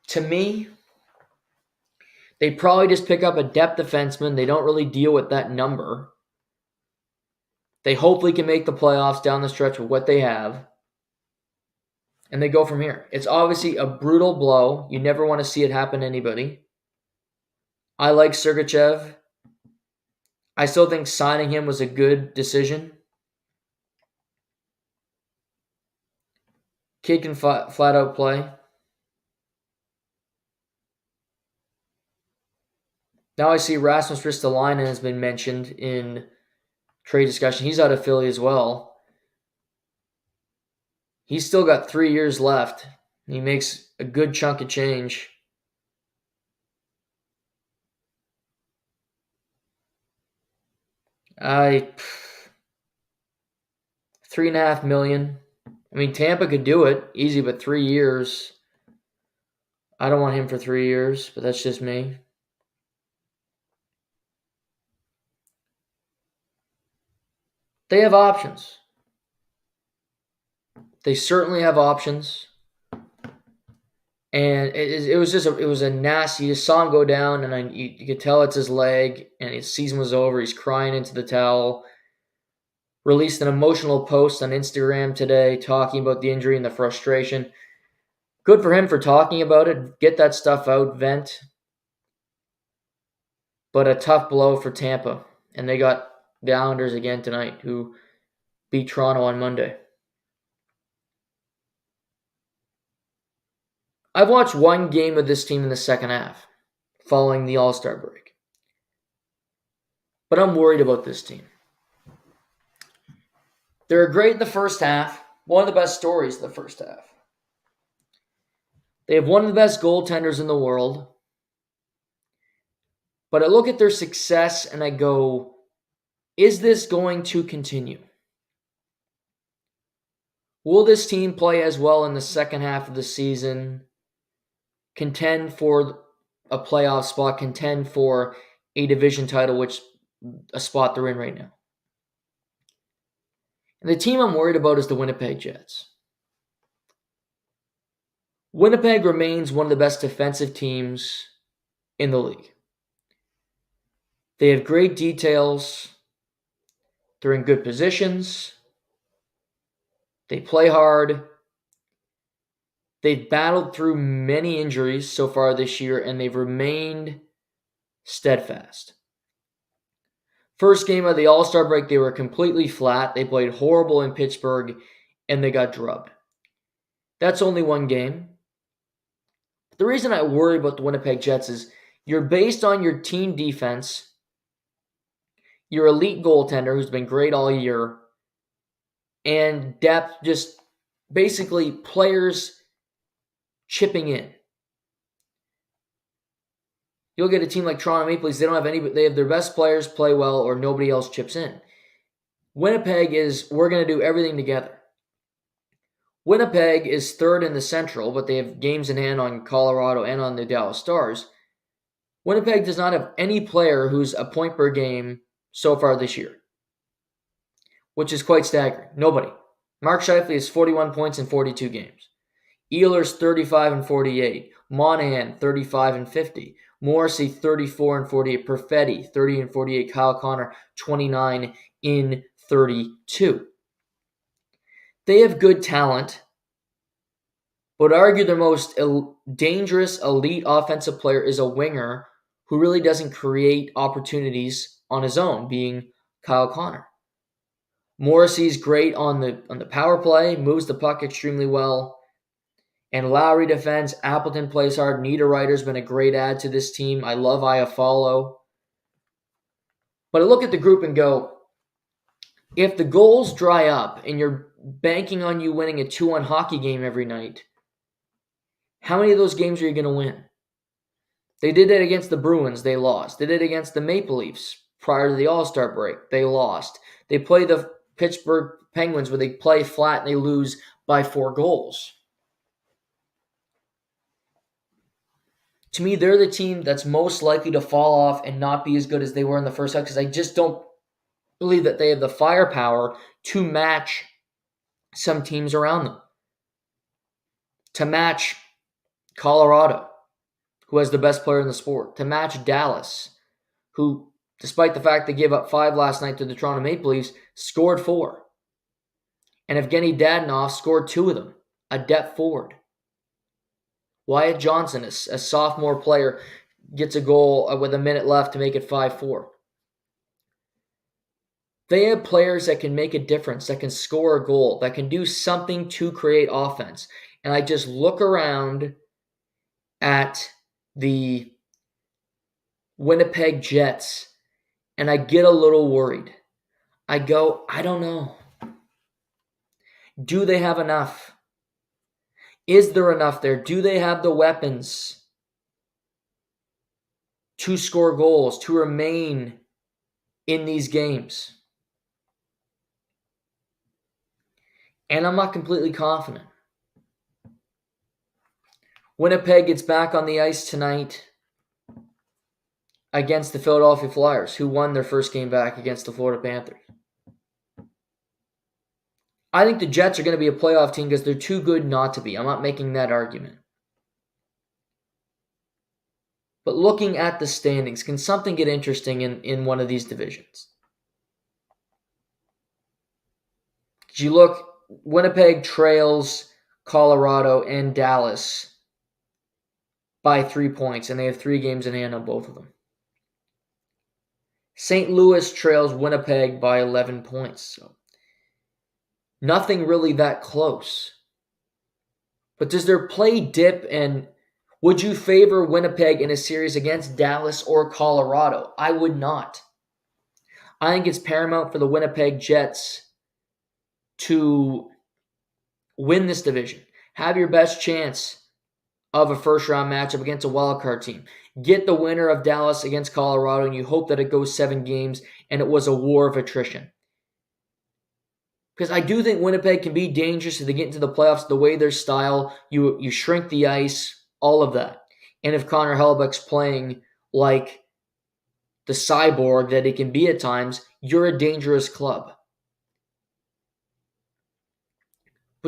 to me, they probably just pick up a depth defenseman. They don't really deal with that number. They hopefully can make the playoffs down the stretch with what they have. And they go from here. It's obviously a brutal blow. You never want to see it happen to anybody. I like Sergachev. I still think signing him was a good decision. Kid can flat out play. Now I see Rasmus Ristolainen has been mentioned in trade discussion. He's out of Philly as well. He's still got 3 years left. He makes a good chunk of change. $3.5 million. I mean, Tampa could do it easy, but 3 years. I don't want him for 3 years, but that's just me. They have options. They certainly have options. And it was a nasty. You just saw him go down, and you could tell it's his leg, and his season was over. He's crying into the towel. Released an emotional post on Instagram today talking about the injury and the frustration. Good for him for talking about it. Get that stuff out, vent. But a tough blow for Tampa. And they got the Islanders again tonight, who beat Toronto on Monday. I've watched one game of this team in the second half, following the All-Star break. But I'm worried about this team. They're great in the first half. One of the best stories in the first half. They have one of the best goaltenders in the world. But I look at their success and I go, is this going to continue? Will this team play as well in the second half of the season? Contend for a playoff spot, contend for a division title, which a spot they're in right now. And the team I'm worried about is the Winnipeg Jets. Winnipeg remains one of the best defensive teams in the league. They have great details. They're in good positions. They play hard. They've battled through many injuries so far this year, and they've remained steadfast. First game of the All-Star break, they were completely flat. They played horrible in Pittsburgh, and they got drubbed. That's only one game. The reason I worry about the Winnipeg Jets is you're based on your team defense, your elite goaltender who's been great all year, and depth, just basically players chipping in. You'll get a team like Toronto Maple Leafs, they have their best players play well or nobody else chips in. Winnipeg is, we're going to do everything together. Winnipeg is third in the Central, but they have games in hand on Colorado and on the Dallas Stars. Winnipeg does not have any player who's a point per game so far this year, which is quite staggering. Nobody. Mark Scheifele has 41 points in 42 games. Ehlers 35 and 48. Monahan 35 and 50. Morrissey 34 and 48. Perfetti 30 and 48. Kyle Connor 29 in 32. They have good talent, but I'd argue their most dangerous elite offensive player is a winger who really doesn't create opportunities on his own, being Kyle Connor. Morrissey's great on the power play, moves the puck extremely well. And Lowry defends. Appleton plays hard. Niederreiter's been a great add to this team. I love Iafallo. But I look at the group and go, if the goals dry up and you're banking on you winning a 2-1 hockey game every night, how many of those games are you going to win? They did it against the Bruins. They lost. They did it against the Maple Leafs prior to the All-Star break. They lost. They play the Pittsburgh Penguins where they play flat and they lose by 4 goals. To me, they're the team that's most likely to fall off and not be as good as they were in the first half because I just don't believe that they have the firepower to match some teams around them. To match Colorado, who has the best player in the sport. To match Dallas, who, despite the fact they gave up 5 last night to the Toronto Maple Leafs, scored 4. And Evgeny Dadonov scored 2 of them, a depth forward. Wyatt Johnson, a sophomore player, gets a goal with a minute left to make it 5-4. They have players that can make a difference, that can score a goal, that can do something to create offense. And I just look around at the Winnipeg Jets and I get a little worried. I go, I don't know. Do they have enough? Is there enough there? Do they have the weapons to score goals, to remain in these games? And I'm not completely confident. Winnipeg gets back on the ice tonight against the Philadelphia Flyers, who won their first game back against the Florida Panthers. I think the Jets are going to be a playoff team because they're too good not to be. I'm not making that argument. But looking at the standings, can something get interesting in one of these divisions? You look, Winnipeg trails Colorado and Dallas by 3 points, and they have 3 games in hand on both of them. St. Louis trails Winnipeg by 11 points, so nothing really that close. But does their play dip, and would you favor Winnipeg in a series against Dallas or Colorado? I would not. I think it's paramount for the Winnipeg Jets to win this division. Have your best chance of a first-round matchup against a wildcard team. Get the winner of Dallas against Colorado, and you hope that it goes 7 games and it was a war of attrition. Because I do think Winnipeg can be dangerous if they get into the playoffs, the way their style, you shrink the ice, all of that. And if Connor Hellebuyck's playing like the cyborg that he can be at times, you're a dangerous club.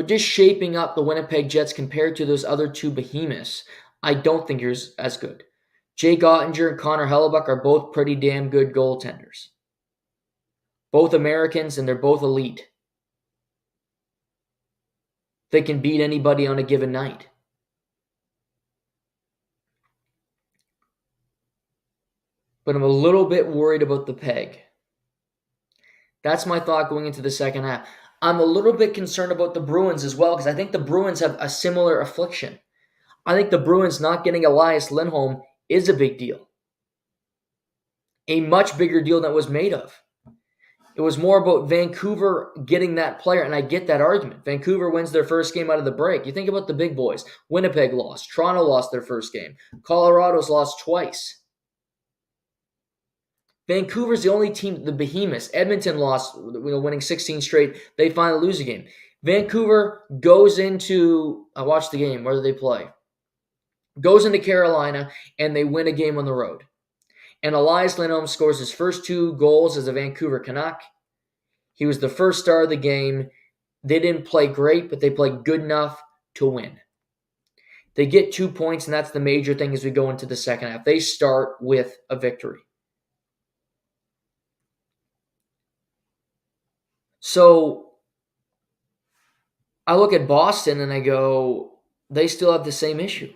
But just shaping up the Winnipeg Jets compared to those other two behemoths, I don't think you're as good. Jake Ottinger and Connor Hellebuck are both pretty damn good goaltenders. Both Americans, and they're both elite. They can beat anybody on a given night. But I'm a little bit worried about the peg. That's my thought going into the second half. I'm a little bit concerned about the Bruins as well, because I think the Bruins have a similar affliction. I think the Bruins not getting Elias Lindholm is a big deal. A much bigger deal than it was made of. It was more about Vancouver getting that player, and I get that argument. Vancouver wins their first game out of the break. You think about the big boys. Winnipeg lost. Toronto lost their first game. Colorado's lost twice. Vancouver's the only team, the behemoths. Edmonton lost, winning 16 straight. They finally lose a game. Vancouver goes into, I watched the game. Where do they play? Goes into Carolina, and they win a game on the road. And Elias Lindholm scores his first 2 goals as a Vancouver Canuck. He was the first star of the game. They didn't play great, but they played good enough to win. They get 2 points, and that's the major thing as we go into the second half. They start with a victory. So I look at Boston and I go, they still have the same issue.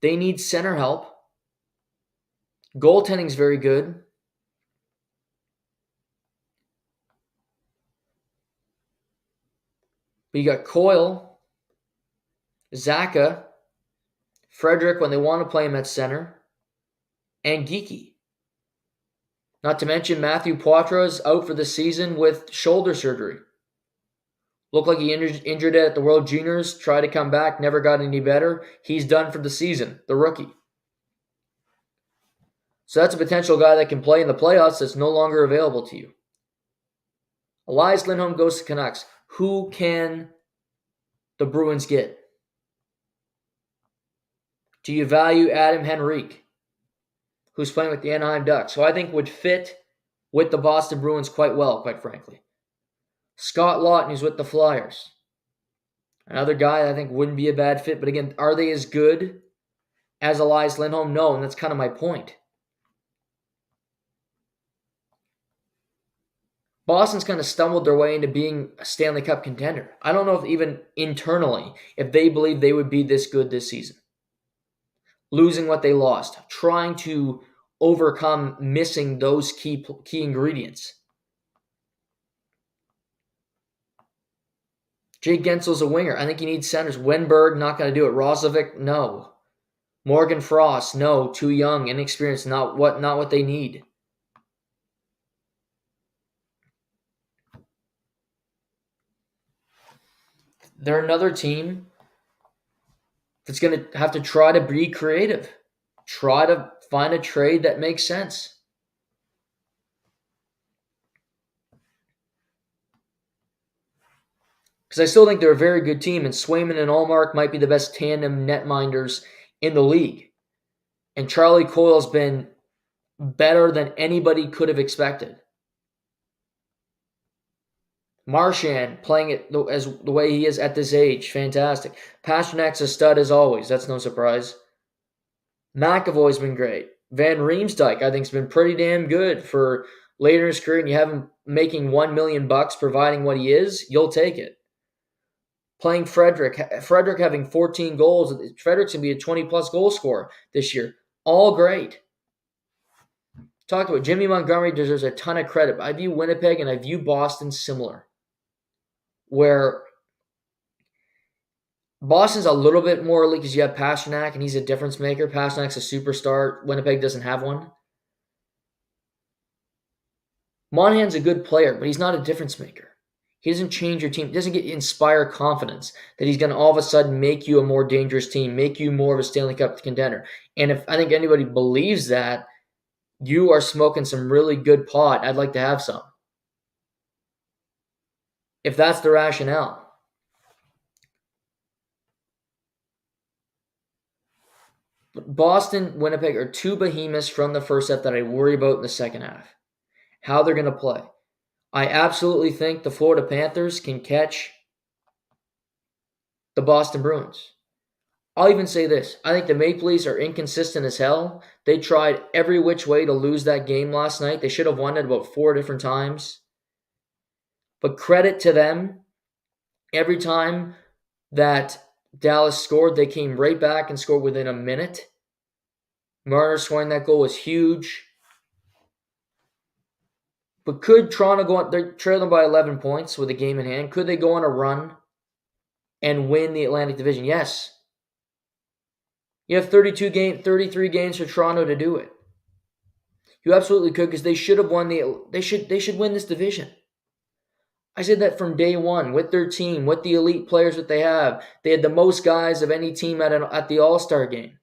They need center help. Goaltending's very good. But you got Coyle, Zaka, Frederick when they want to play him at center, and Geekie. Not to mention Matthew Poitras out for the season with shoulder surgery. Looked like he injured it at the World Juniors, tried to come back, never got any better. He's done for the season, the rookie. So that's a potential guy that can play in the playoffs that's no longer available to you. Elias Lindholm goes to Canucks. Who can the Bruins get? Do you value Adam Henrique, who's playing with the Anaheim Ducks, who I think would fit with the Boston Bruins quite well, quite frankly. Scott Lawton, who's with the Flyers. Another guy I think wouldn't be a bad fit, but again, are they as good as Elias Lindholm? No, and that's kind of my point. Boston's kind of stumbled their way into being a Stanley Cup contender. I don't know if even internally, if they believe they would be this good this season. Losing what they lost, trying to overcome missing those key ingredients. Jake Gensel's a winger. I think he needs centers. Wenberg, not going to do it. Roslovic, no. Morgan Frost, no. Too young, inexperienced, not what they need. They're another team that's going to have to try to be creative. Try to find a trade that makes sense. Because I still think they're a very good team, and Swayman and Allmark might be the best tandem netminders in the league. And Charlie Coyle's been better than anybody could have expected. Marchand playing it as the way he is at this age, fantastic. Pasternak's a stud as always, that's no surprise. McAvoy's been great. Van Riemsdyk, I think, has been pretty damn good for later in his career, and you have him making $1 million providing what he is, you'll take it. Playing Frederick having 14 goals. Frederick's going to be a 20-plus goal scorer this year. All great. Talked about Jimmy Montgomery deserves a ton of credit. I view Winnipeg and I view Boston similar, where Boston's a little bit more elite because you have Pasternak and he's a difference maker. Pasternak's a superstar. Winnipeg doesn't have one. Monahan's a good player, but he's not a difference maker. He doesn't change your team. He doesn't inspire confidence that he's going to all of a sudden make you a more dangerous team, make you more of a Stanley Cup contender. And if I think anybody believes that, you are smoking some really good pot. I'd like to have some. If that's the rationale. Boston, Winnipeg are two behemoths from the first set that I worry about in the second half. How they're going to play. I absolutely think the Florida Panthers can catch the Boston Bruins. I'll even say this. I think the Maple Leafs are inconsistent as hell. They tried every which way to lose that game last night. They should have won it about 4 different times. But credit to them, every time that Dallas scored, they came right back and scored within a minute. Marner scoring that goal was huge. But could Toronto go on? They're trailing by 11 points with a game in hand. Could they go on a run and win the Atlantic Division? Yes. You have 33 games for Toronto to do it. You absolutely could, because they should have won they should win this division. I said that from day one with their team, with the elite players that they have. They had the most guys of any team at the All-Star game.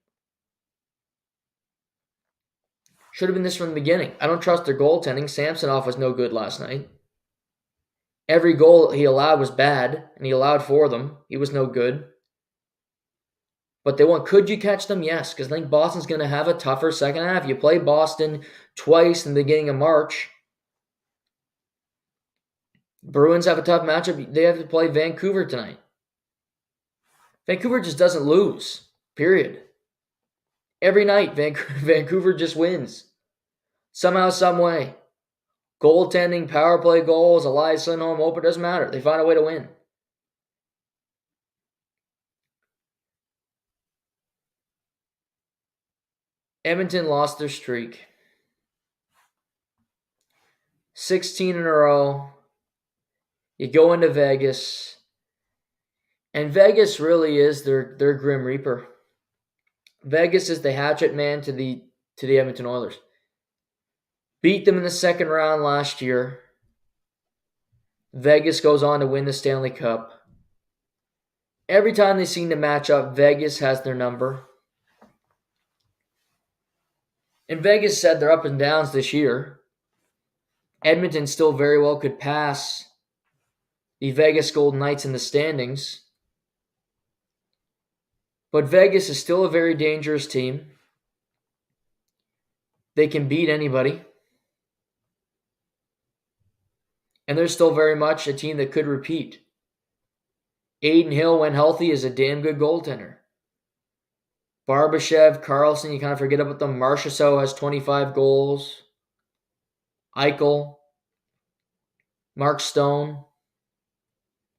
Should have been this from the beginning. I don't trust their goaltending. Samsonov was no good last night. Every goal he allowed was bad, and he allowed 4 of them. He was no good. But they won. Could you catch them? Yes, because I think Boston's going to have a tougher second half. You play Boston twice in the beginning of March. Bruins have a tough matchup. They have to play Vancouver tonight. Vancouver just doesn't lose, period. Every night, Vancouver just wins. Somehow, some way. Goaltending, power play goals, Elias Lindholm, open, doesn't matter. They find a way to win. Edmonton lost their streak. 16 in a row. You go into Vegas. And Vegas really is their Grim Reaper. Vegas is the hatchet man to the Edmonton Oilers. Beat them in the second round last year. Vegas goes on to win the Stanley Cup. Every time they seem to match up, Vegas has their number. And Vegas said their up and downs this year. Edmonton still very well could pass the Vegas Golden Knights in the standings. But Vegas is still a very dangerous team. They can beat anybody. And they're still very much a team that could repeat. Aiden Hill, when healthy, is a damn good goaltender. Barbashev, Carlson, you kind of forget about them. Marchessault has 25 goals. Eichel. Mark Stone.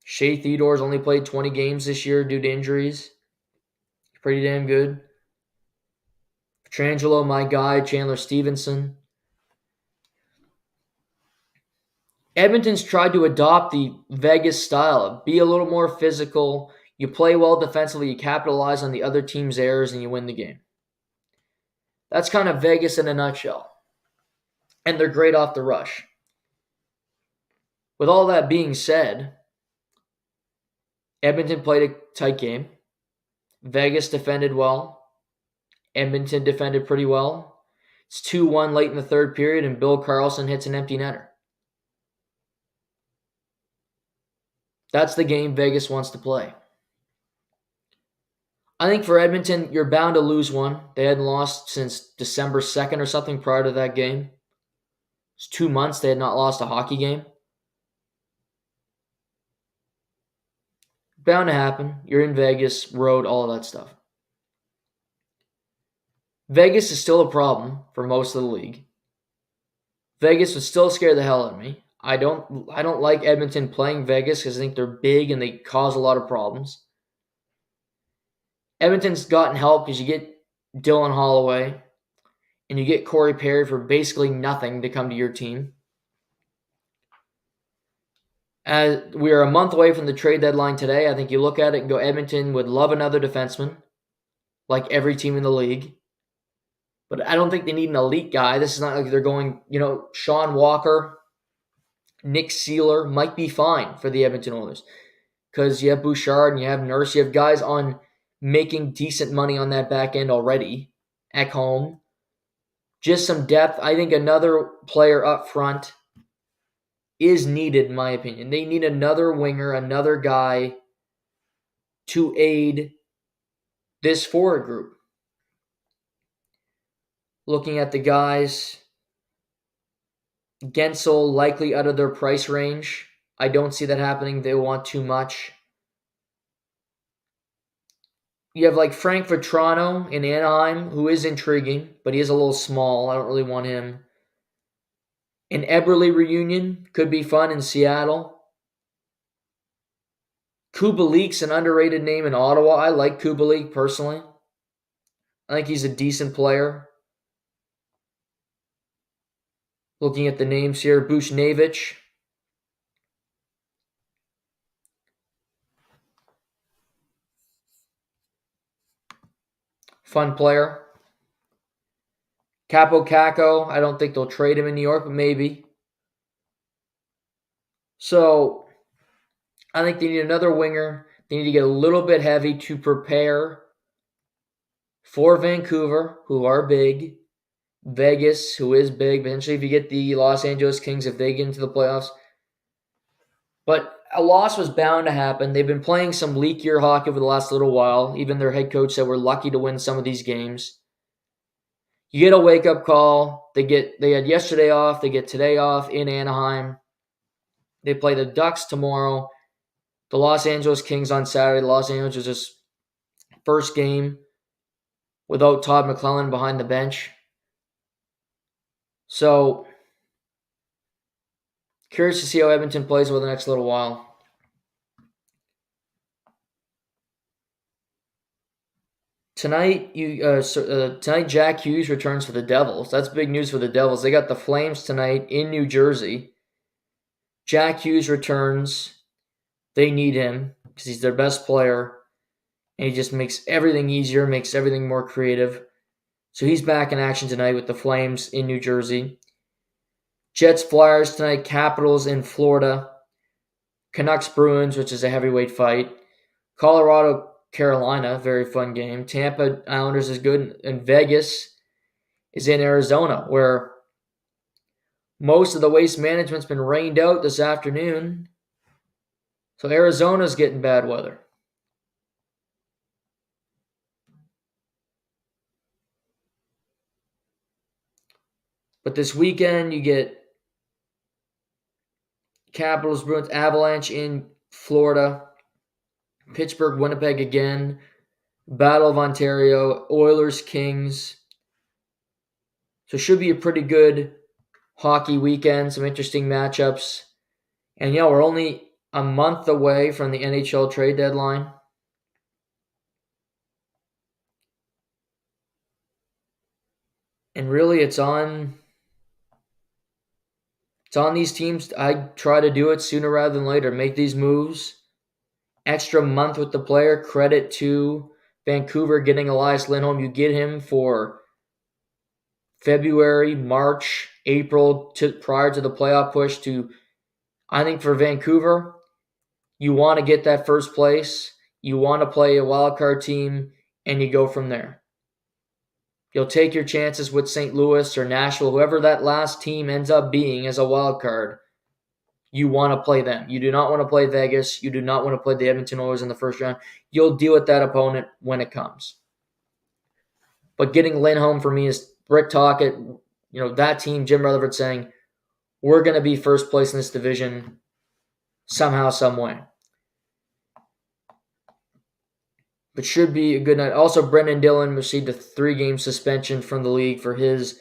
Shea Theodore's only played 20 games this year due to injuries. Pretty damn good. Petrangelo, my guy. Chandler Stevenson. Edmonton's tried to adopt the Vegas style. Be a little more physical. You play well defensively. You capitalize on the other team's errors and you win the game. That's kind of Vegas in a nutshell. And they're great off the rush. With all that being said, Edmonton played a tight game. Vegas defended well. Edmonton defended pretty well. It's 2-1 late in the third period, and Bill Carlson hits an empty netter. That's the game Vegas wants to play. I think for Edmonton, you're bound to lose one. They hadn't lost since December 2nd or something prior to that game. It's 2 months they had not lost a hockey game. Bound to happen. You're in Vegas, road, all of that stuff. Vegas is still a problem for most of the league. Vegas would still scare the hell out of me. I don't like Edmonton playing Vegas because I think they're big and they cause a lot of problems. Edmonton's gotten help because you get Dylan Holloway and you get Corey Perry for basically nothing to come to your team. As we are a month away from the trade deadline today, I think you look at it and go, Edmonton would love another defenseman, like every team in the league. But I don't think they need an elite guy. This is not like they're going, Sean Walker, Nick Sealer might be fine for the Edmonton Oilers. Because you have Bouchard and you have Nurse. You have guys on making decent money on that back end already. Ekholm. Just some depth. I think another player up front is needed, in my opinion. They need another winger, another guy to aid this forward group. Looking at the guys, Gensel likely out of their price range. I don't see that happening. They want too much. You have like Frank Vetrano in Anaheim, who is intriguing, but he is a little small. I don't really want him. An Eberle reunion could be fun in Seattle. Kubalik's an underrated name in Ottawa. I like Kubalik personally. I think he's a decent player. Looking at the names here, Bushnevich. Fun player. Capo Caco, I don't think they'll trade him in New York, but maybe. So, I think they need another winger. They need to get a little bit heavy to prepare for Vancouver, who are big. Vegas, who is big. Potentially, if you get the Los Angeles Kings, if they get into the playoffs. But a loss was bound to happen. They've been playing some leakier hockey over the last little while. Even their head coach said we're lucky to win some of these games. You get a wake-up call. They had yesterday off. They get today off in Anaheim. They play the Ducks tomorrow. The Los Angeles Kings on Saturday. Los Angeles' first game without Todd McClellan behind the bench. So, curious to see how Edmonton plays over the next little while. Tonight, Jack Hughes returns for the Devils. That's big news for the Devils. They got the Flames tonight in New Jersey. Jack Hughes returns. They need him because he's their best player. And he just makes everything easier, makes everything more creative. So he's back in action tonight with the Flames in New Jersey. Jets Flyers tonight, Capitals in Florida. Canucks Bruins, which is a heavyweight fight. Colorado Carolina, very fun game. Tampa Islanders is good. And Vegas is in Arizona, where most of the waste management's been rained out this afternoon. So Arizona's getting bad weather. But this weekend, you get Capitals, Bruins, Avalanche in Florida. Pittsburgh, Winnipeg again. Battle of Ontario, Oilers, Kings. So it should be a pretty good hockey weekend, some interesting matchups. And we're only a month away from the NHL trade deadline. And really it's on these teams. I try to do it sooner rather than later. Make these moves. Extra month with the player. Credit to Vancouver getting Elias Lindholm. You get him for February, March, April, prior to the playoff push. I think for Vancouver, you want to get that first place. You want to play a wild card team, and you go from there. You'll take your chances with St. Louis or Nashville, whoever that last team ends up being as a wild card. You want to play them. You do not want to play Vegas. You do not want to play the Edmonton Oilers in the first round. You'll deal with that opponent when it comes. But getting Lindholm for me is Rick Tocchet, that team, Jim Rutherford saying, we're going to be first place in this division somehow, some way. But should be a good night. Also, Brendan Dillon received a 3-game suspension from the league for his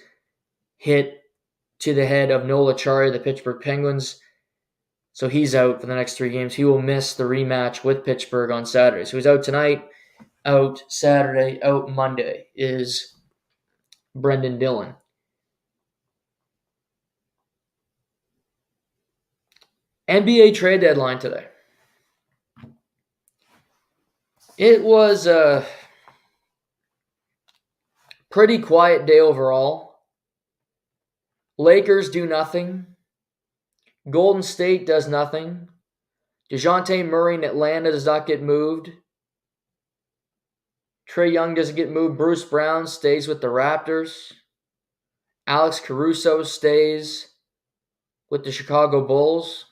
hit to the head of Noel Acciari, the Pittsburgh Penguins. So he's out for the next 3 games. He will miss the rematch with Pittsburgh on Saturday. So he's out tonight, out Saturday, out Monday is Brendan Dillon. NBA trade deadline today. It was a pretty quiet day overall. Lakers do nothing. Golden State does nothing. DeJounte Murray in Atlanta does not get moved. Trae Young doesn't get moved. Bruce Brown stays with the Raptors. Alex Caruso stays with the Chicago Bulls.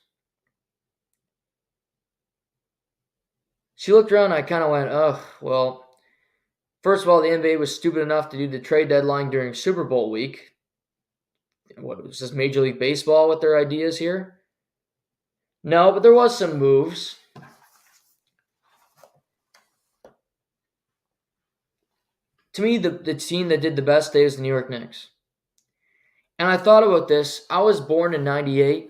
She looked around and I kind of went, well, first of all, the NBA was stupid enough to do the trade deadline during Super Bowl week. What, was this Major League Baseball with their ideas here? No, but there was some moves. To me, the team that did the best day is the New York Knicks. And I thought about this. I was born in 98.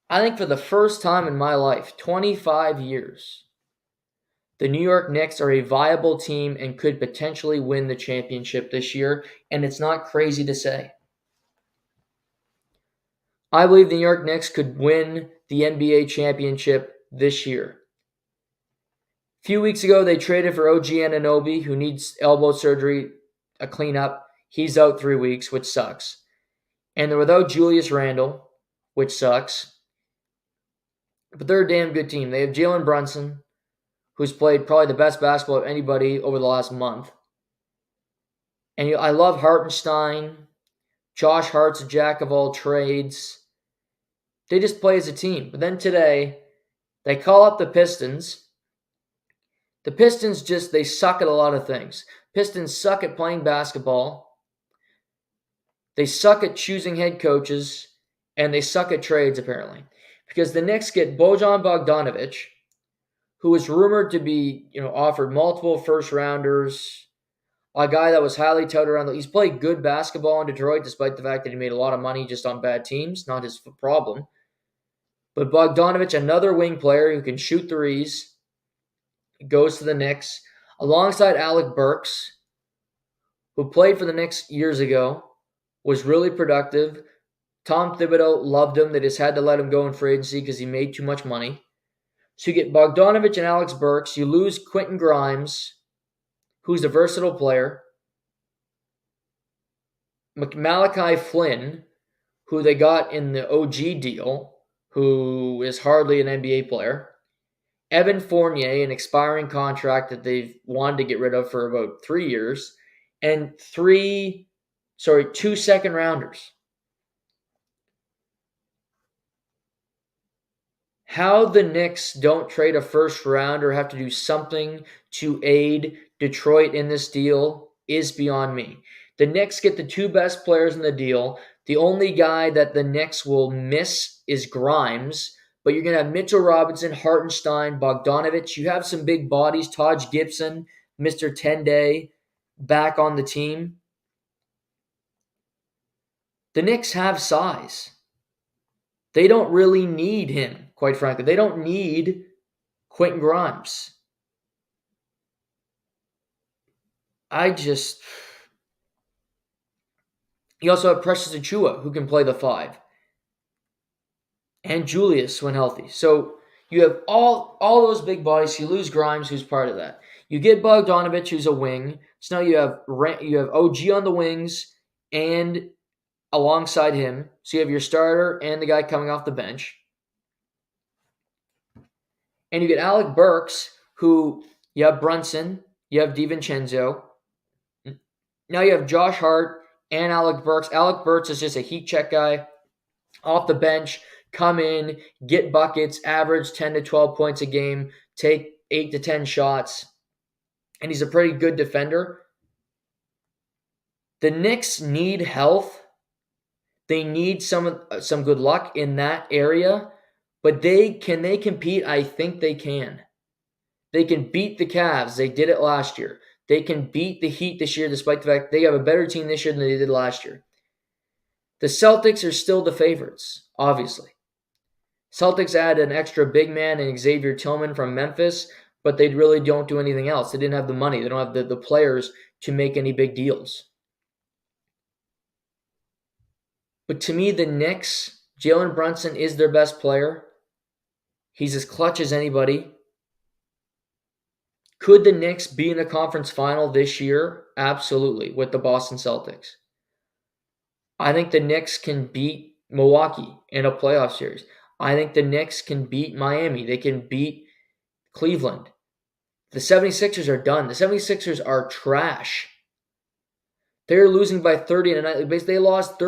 I think for the first time in my life, 25 years, the New York Knicks are a viable team and could potentially win the championship this year, and it's not crazy to say. I believe the New York Knicks could win the NBA championship this year. A few weeks ago, they traded for OG Anunoby, who needs elbow surgery, a cleanup. He's out 3 weeks, which sucks. And they're without Julius Randle, which sucks. But they're a damn good team. They have Jalen Brunson, who's played probably the best basketball of anybody over the last month. And I love Hartenstein. Josh Hart's a jack of all trades. They just play as a team. But then today, they call up the Pistons. The Pistons they suck at a lot of things. Pistons suck at playing basketball. They suck at choosing head coaches. And they suck at trades, apparently. Because the Knicks get Bojan Bogdanovic, who is rumored to be, offered multiple first-rounders, a guy that was highly touted around. He's played good basketball in Detroit, despite the fact that he made a lot of money just on bad teams. Not his problem. But Bogdanovic, another wing player who can shoot threes, goes to the Knicks, alongside Alec Burks, who played for the Knicks years ago, was really productive. Tom Thibodeau loved him. They just had to let him go in free agency because he made too much money. So you get Bogdanovic and Alex Burks. You lose Quentin Grimes, who's a versatile player. Malachi Flynn, who they got in the OG deal, who is hardly an NBA player. Evan Fournier, an expiring contract that they've wanted to get rid of for about 3 years. And 2 second-rounders. How the Knicks don't trade a first round or have to do something to aid Detroit in this deal is beyond me. The Knicks get the 2 best players in the deal. The only guy that the Knicks will miss is Grimes, but you're going to have Mitchell Robinson, Hartenstein, Bogdanovic. You have some big bodies, Taj Gibson, Mr. 10-Day, back on the team. The Knicks have size. They don't really need him, quite frankly. They don't need Quentin Grimes. You also have Precious Achiuwa, who can play the 5. And Julius when healthy. So you have all those big bodies. You lose Grimes, who's part of that. You get Bogdanovic, who's a wing. So now you have OG on the wings and alongside him. So you have your starter and the guy coming off the bench. And you get Alec Burks, who you have Brunson, you have DiVincenzo. Now you have Josh Hart and Alec Burks. Alec Burks is just a heat check guy off the bench, come in, get buckets, average 10 to 12 points a game, take 8 to 10 shots, and he's a pretty good defender. The Knicks need health. They need some good luck in that area, but can they compete? I think they can. They can beat the Cavs. They did it last year. They can beat the Heat this year, despite the fact they have a better team this year than they did last year. The Celtics are still the favorites, obviously. Celtics add an extra big man in Xavier Tillman from Memphis, but they really don't do anything else. They didn't have the money. They don't have the players to make any big deals. But to me, the Knicks, Jalen Brunson is their best player. He's as clutch as anybody. Could the Knicks be in a conference final this year? Absolutely, with the Boston Celtics. I think the Knicks can beat Milwaukee in a playoff series. I think the Knicks can beat Miami. They can beat Cleveland. The 76ers are done. The 76ers are trash. They're losing by 30 tonight. They lost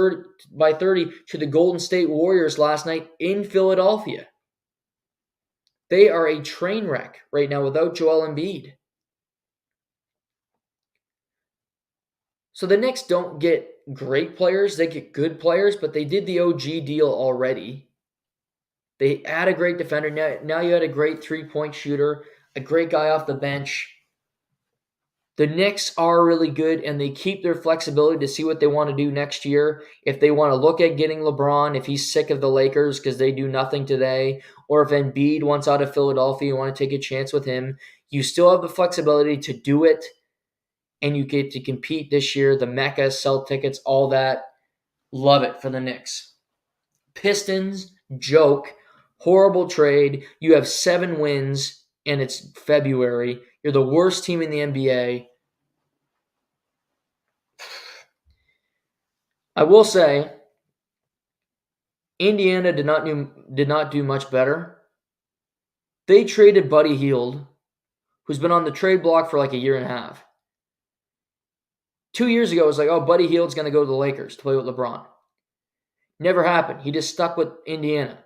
by 30 to the Golden State Warriors last night in Philadelphia. They are a train wreck right now without Joel Embiid. So the Knicks don't get great players. They get good players, but they did the OG deal already. They add a great defender. Now you had a great three-point shooter, a great guy off the bench. The Knicks are really good, and they keep their flexibility to see what they want to do next year. If they want to look at getting LeBron, if he's sick of the Lakers because they do nothing today, or if Embiid wants out of Philadelphia, you want to take a chance with him, you still have the flexibility to do it, and you get to compete this year. The Mecca, sell tickets, all that. Love it for the Knicks. Pistons, joke. Horrible trade. You have 7 wins, and it's February. You're the worst team in the NBA. I will say, Indiana did not do much better. They traded Buddy Hield, who's been on the trade block for like a year and a half. 2 years ago, it was like, oh, Buddy Hield's going to go to the Lakers to play with LeBron. Never happened. He just stuck with Indiana.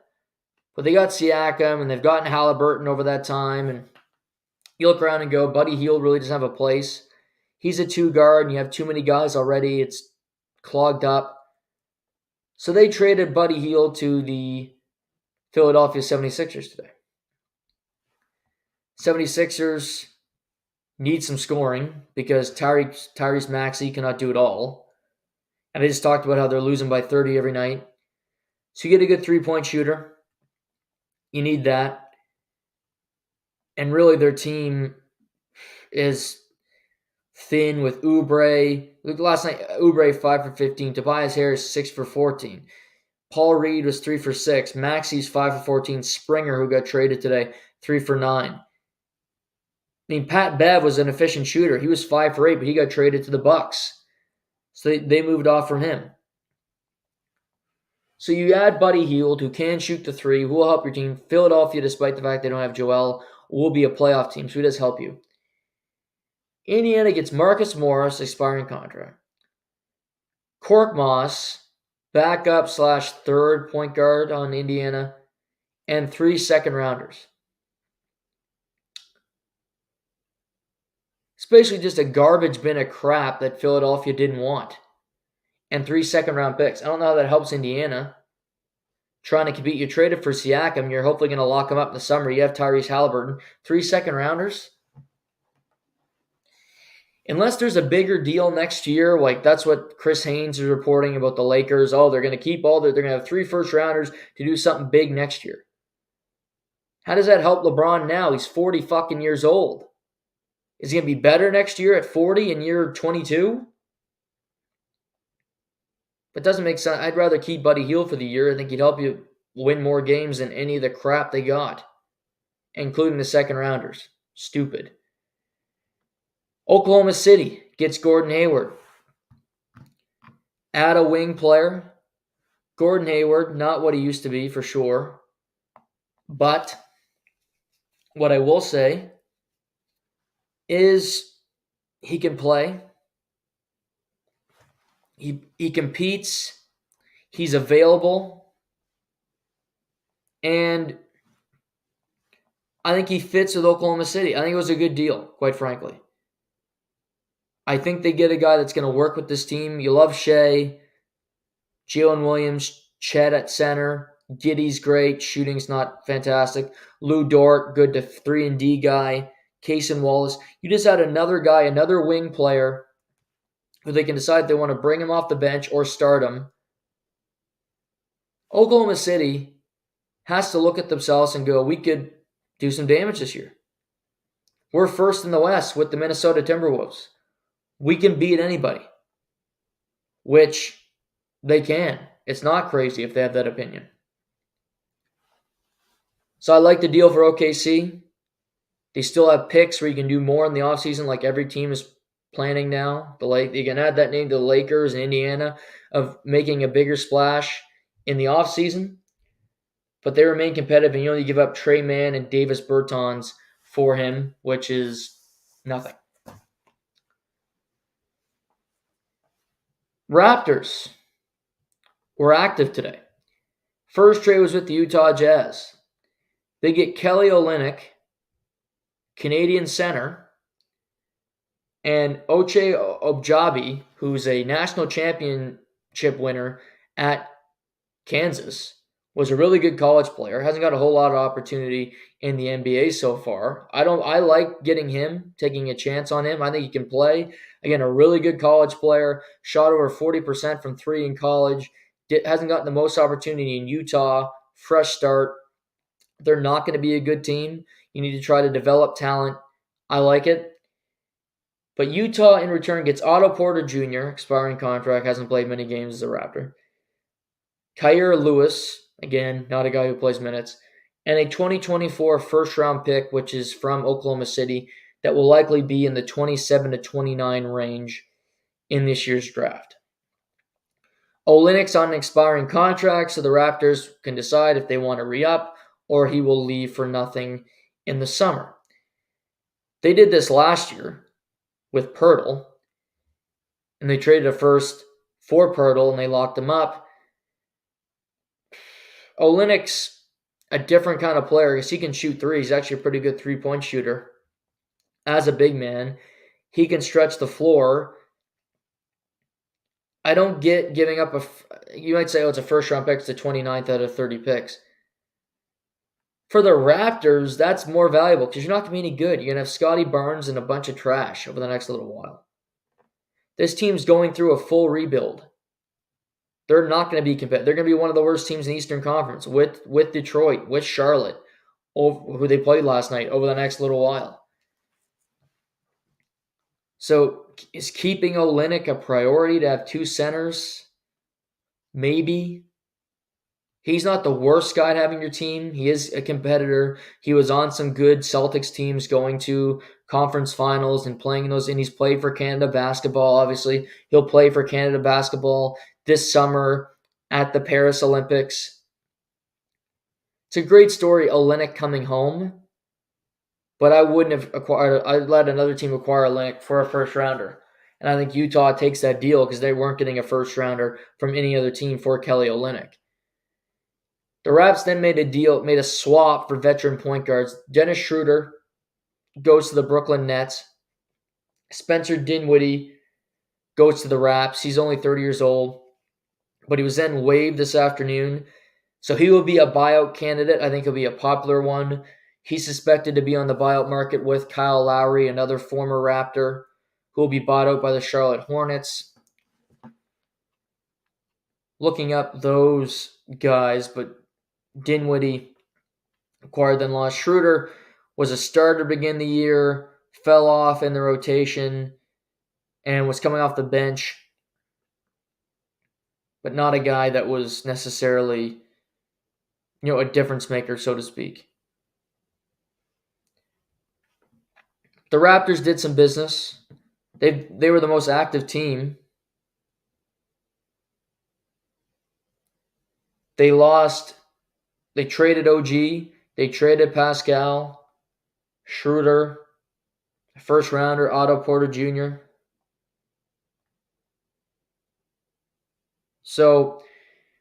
But they got Siakam, and they've gotten Halliburton over that time. And you look around and go, Buddy Hield really doesn't have a place. He's a 2 guard, and you have too many guys already. It's clogged up. So they traded Buddy Hield to the Philadelphia 76ers today. 76ers need some scoring because Tyrese Maxey cannot do it all. And I just talked about how they're losing by 30 every night. So you get a good 3-point shooter. You need that. And really their team is thin with Oubre. Last night, Oubre 5 for 15. Tobias Harris 6 for 14. Paul Reed was 3 for 6. Maxey's 5 for 14. Springer, who got traded today, 3 for 9. I mean, Pat Bev was an efficient shooter. He was 5 for 8, but he got traded to the Bucks. So they moved off from him. So you add Buddy Hield, who can shoot the 3, who will help your team. Philadelphia, despite the fact they don't have Joel, will be a playoff team, so he does help you. Indiana gets Marcus Morris, expiring contract. Korkmaz, backup / third point guard on Indiana, and 3 second-rounders. It's basically just a garbage bin of crap that Philadelphia didn't want. And 3 second-round picks. I don't know how that helps Indiana. Trying to compete. You traded for Siakam. You're hopefully going to lock him up in the summer. You have Tyrese Halliburton. 3 second-rounders. Unless there's a bigger deal next year, like that's what Chris Haynes is reporting about the Lakers. Oh, they're going to keep they're going to have 3 first-rounders to do something big next year. How does that help LeBron now? He's 40 fucking years old. Is he going to be better next year at 40 in year 22? It doesn't make sense. I'd rather keep Buddy Hield for the year. I think he'd help you win more games than any of the crap they got, including the second-rounders. Stupid. Oklahoma City gets Gordon Hayward. Add a wing player. Gordon Hayward, not what he used to be for sure. But what I will say is he can play. He competes. He's available. And I think he fits with Oklahoma City. I think it was a good deal, quite frankly. I think they get a guy that's going to work with this team. You love Shea, Jalen Williams, Chet at center. Giddey's great. Shooting's not fantastic. Lou Dort, good to 3-and-D guy. Cason Wallace. You just had another guy, another wing player who they can decide if they want to bring him off the bench or start him. Oklahoma City has to look at themselves and go, we could do some damage this year. We're first in the West with the Minnesota Timberwolves. We can beat anybody, which they can. It's not crazy if they have that opinion. So I like the deal for OKC. They still have picks where you can do more in the offseason like every team is planning now. You can add that name to the Lakers and Indiana of making a bigger splash in the offseason. But they remain competitive, and you only give up Trey Mann and Davis Bertans for him, which is nothing. Raptors were active today. First trade was with the Utah Jazz. They get Kelly Olynyk, Canadian center, and Ochai Agbaji, who's a national championship winner at Kansas, was a really good college player. Hasn't got a whole lot of opportunity in the NBA so far. I like getting him, taking a chance on him. I think he can play. Again, a really good college player. Shot over 40% from three in college. Hasn't gotten the most opportunity in Utah. Fresh start. They're not going to be a good team. You need to try to develop talent. I like it. But Utah, in return, gets Otto Porter Jr., expiring contract, hasn't played many games as a Raptor. Kyer Lewis, again, not a guy who plays minutes, and a 2024 first-round pick, which is from Oklahoma City, that will likely be in the 27 to 29 range in this year's draft. Olynyk's on an expiring contract, so the Raptors can decide if they want to re-up or he will leave for nothing in the summer. They did this last year with Pirtle, and they traded a first for Pirtle, and they locked him up. Olynyk's a different kind of player because he can shoot three. He's actually a pretty good three-point shooter. As a big man, he can stretch the floor. I don't get giving up you might say, it's a first-round pick. It's the 29th out of 30 picks. For the Raptors, that's more valuable because you're not going to be any good. You're going to have Scotty Barnes and a bunch of trash over the next little while. This team's going through a full rebuild. They're not going to be competitive. They're going to be one of the worst teams in the Eastern Conference with Detroit, with Charlotte, who they played last night, over the next little while. So is keeping Olynyk a priority to have two centers? Maybe. He's not the worst guy to have in your team. He is a competitor. He was on some good Celtics teams going to conference finals and playing in those, and he's played for Canada basketball, obviously. He'll play for Canada basketball this summer at the Paris Olympics. It's a great story, Olynyk coming home, but I wouldn't have I'd let another team acquire Olynyk for a first rounder. And I think Utah takes that deal because they weren't getting a first rounder from any other team for Kelly Olynyk. The Raps then made a swap for veteran point guards. Dennis Schroeder goes to the Brooklyn Nets. Spencer Dinwiddie goes to the Raps. He's only 30 years old, but he was then waived this afternoon. So he will be a buyout candidate. I think he'll be a popular one. He's suspected to be on the buyout market with Kyle Lowry, another former Raptor, who will be bought out by the Charlotte Hornets. Looking up those guys, but Dinwiddie acquired then lost. Schroeder was a starter to begin the year, fell off in the rotation, and was coming off the bench, but not a guy that was necessarily, a difference maker, so to speak. The Raptors did some business. They were the most active team. They traded OG, they traded Pascal, Schroeder, first rounder, Otto Porter Jr. So,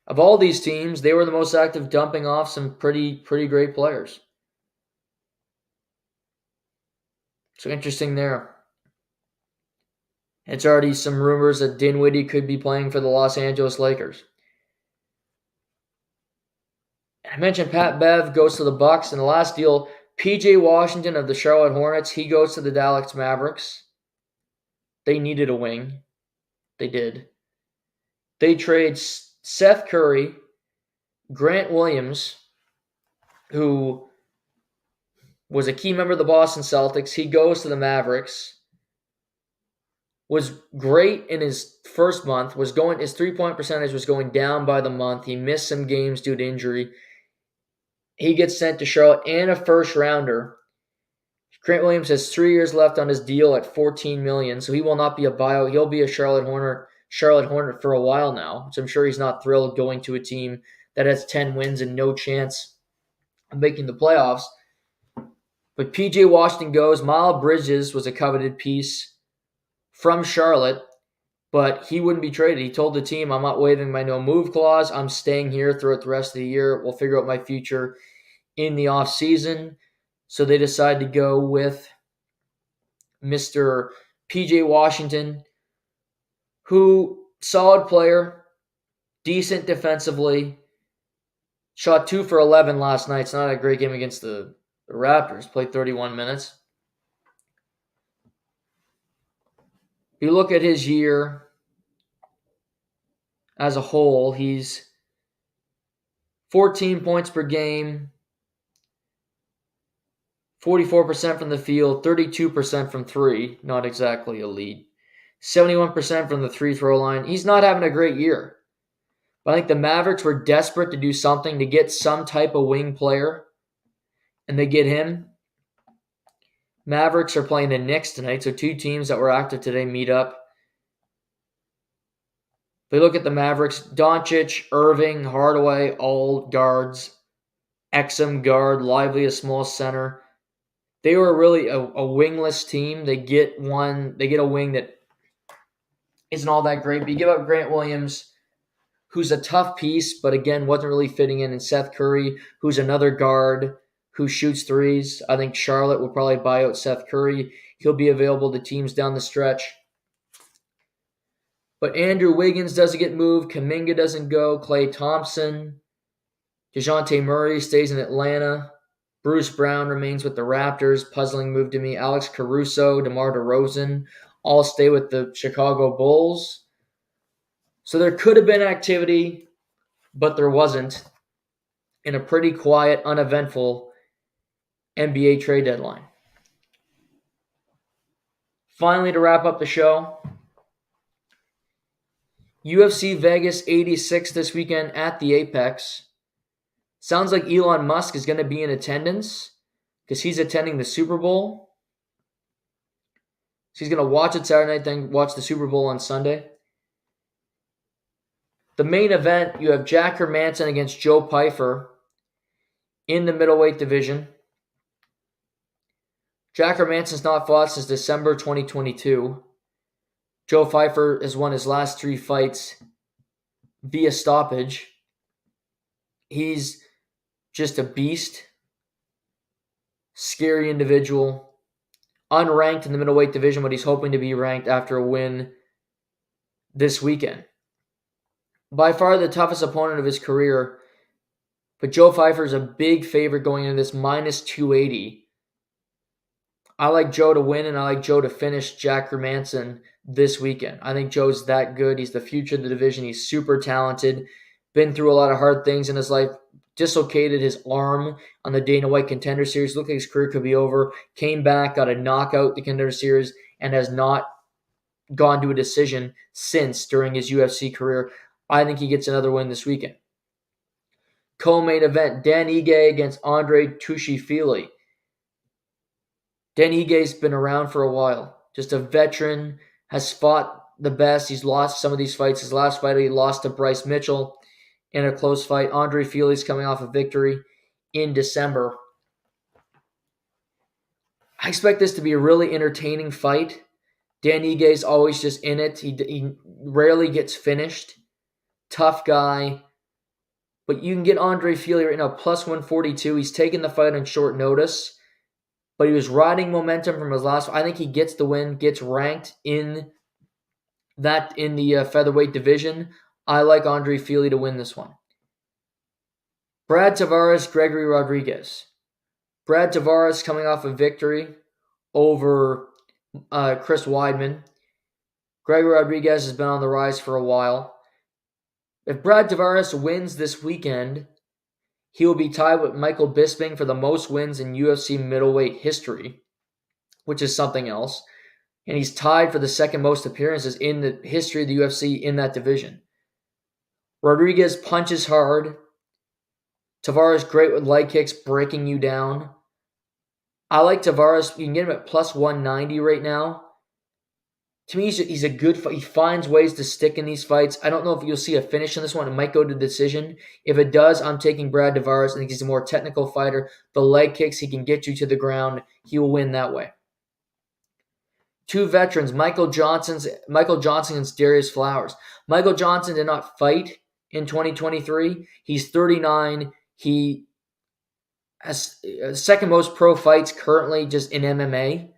of all these teams, they were the most active, dumping off some pretty great players. So interesting there. It's already some rumors that Dinwiddie could be playing for the Los Angeles Lakers. I mentioned Pat Bev goes to the Bucks. In the last deal, PJ Washington of the Charlotte Hornets, he goes to the Dallas Mavericks. They needed a wing. They did. They trade Seth Curry, Grant Williams, who was a key member of the Boston Celtics. He goes to the Mavericks. Was great in his first month. His three-point percentage was going down by the month. He missed some games due to injury. He gets sent to Charlotte and a first rounder. Grant Williams has 3 years left on his deal at $14 million, so he will not be a buyout. He'll be a Charlotte Hornet for a while now, so I'm sure he's not thrilled going to a team that has 10 wins and no chance of making the playoffs. But PJ Washington goes. Miles Bridges was a coveted piece from Charlotte, but he wouldn't be traded. He told the team, I'm not waiving my no-move clause. I'm staying here throughout the rest of the year. We'll figure out my future in the offseason. So they decide to go with Mr. PJ Washington, who, solid player, decent defensively, Shot 2 for 11 last night. It's not a great game against the Raptors. Played 31 minutes. If you look at his year as a whole, he's 14 points per game, 44% from the field, 32% from three, not exactly elite, 71% from the free throw line. He's not having a great year. But I think the Mavericks were desperate to do something to get some type of wing player, and they get him. Mavericks are playing the Knicks tonight, so two teams that were active today meet up. If we look at the Mavericks, Doncic, Irving, Hardaway, all guards. Exum guard, Lively a small center. They were really a wingless team. They get a wing that isn't all that great. But you give up Grant Williams, who's a tough piece, but again, wasn't really fitting in. And Seth Curry, who's another guard who shoots threes. I think Charlotte will probably buy out Seth Curry. He'll be available to teams down the stretch. But Andrew Wiggins doesn't get moved. Kuminga doesn't go. Klay Thompson. DeJounte Murray stays in Atlanta. Bruce Brown remains with the Raptors. Puzzling move to me. Alex Caruso, DeMar DeRozan all stay with the Chicago Bulls. So there could have been activity, but there wasn't, in a pretty quiet, uneventful NBA trade deadline. Finally, to wrap up the show, UFC Vegas 86 this weekend at the Apex. Sounds like Elon Musk is going to be in attendance because he's attending the Super Bowl. So he's going to watch it Saturday night, then watch the Super Bowl on Sunday. The main event, you have Jack Hermanson against Joe Pyfer in the middleweight division. Jack Hermanson's not fought since December 2022. Joe Pyfer has won his last 3 fights via stoppage. He's just a beast. Scary individual. Unranked in the middleweight division, but he's hoping to be ranked after a win this weekend. By far the toughest opponent of his career, but Joe Pyfer is a big favorite going into this minus 280. I like Joe to win, and I like Joe to finish Jack Hermanson this weekend. I think Joe's that good. He's the future of the division. He's super talented. Been through a lot of hard things in his life. Dislocated his arm on the Dana White Contender Series. Looked like his career could be over. Came back, got a knockout the Contender Series, and has not gone to a decision since during his UFC career. I think he gets another win this weekend. Co-main event, Dan Ige against Andre Tushifili. Dan Ige's been around for a while. Just a veteran, has fought the best. He's lost some of these fights. His last fight, he lost to Bryce Mitchell in a close fight. Andre Fili's coming off a victory in December. I expect this to be a really entertaining fight. Dan Ige's always just in it. He rarely gets finished. Tough guy. But you can get Andre Fili right now, plus 142. He's taken the fight on short notice. But he was riding momentum from his last. I think he gets the win, gets ranked in the featherweight division. I like Andre Fili to win this one. Brad Tavares, Gregory Rodriguez. Brad Tavares coming off a victory over Chris Weidman. Gregory Rodriguez has been on the rise for a while. If Brad Tavares wins this weekend, he will be tied with Michael Bisping for the most wins in UFC middleweight history, which is something else. And he's tied for the second most appearances in the history of the UFC in that division. Rodriguez punches hard. Tavares great with leg kicks, breaking you down. I like Tavares. You can get him at plus 190 right now. To me, he's a good fight. He finds ways to stick in these fights. I don't know if you'll see a finish in this one. It might go to decision. If it does, I'm taking Brad Tavares. I think he's a more technical fighter. The leg kicks, he can get you to the ground. He will win that way. Two veterans, Michael Johnson against Darius Flowers. Michael Johnson did not fight in 2023. He's 39. He has second most pro fights currently just in MMA.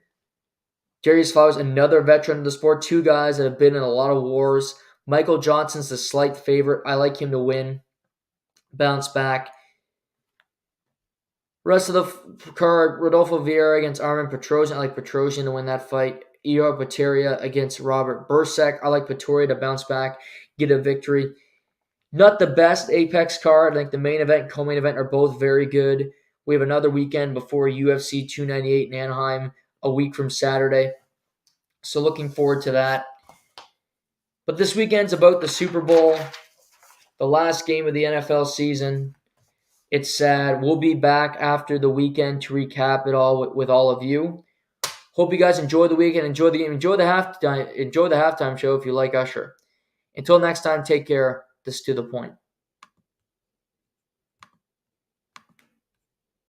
Darius Flowers, another veteran of the sport. Two guys that have been in a lot of wars. Michael Johnson's the slight favorite. I like him to win. Bounce back. Rest of the card, Rodolfo Vieira against Armin Petrosian. I like Petrosian to win that fight. Ihor Potieria against Robert Bursek. I like Potieria to bounce back, get a victory. Not the best Apex card. I think the main event and co-main event are both very good. We have another weekend before UFC 298 in Anaheim, a week from Saturday. So looking forward to that. But this weekend's about the Super Bowl, the last game of the NFL season. It's sad. We'll be back after the weekend to recap it all with all of you. Hope you guys enjoy the weekend, enjoy the game, enjoy the halftime show if you like Usher. Until next time, take care. This is To The Point.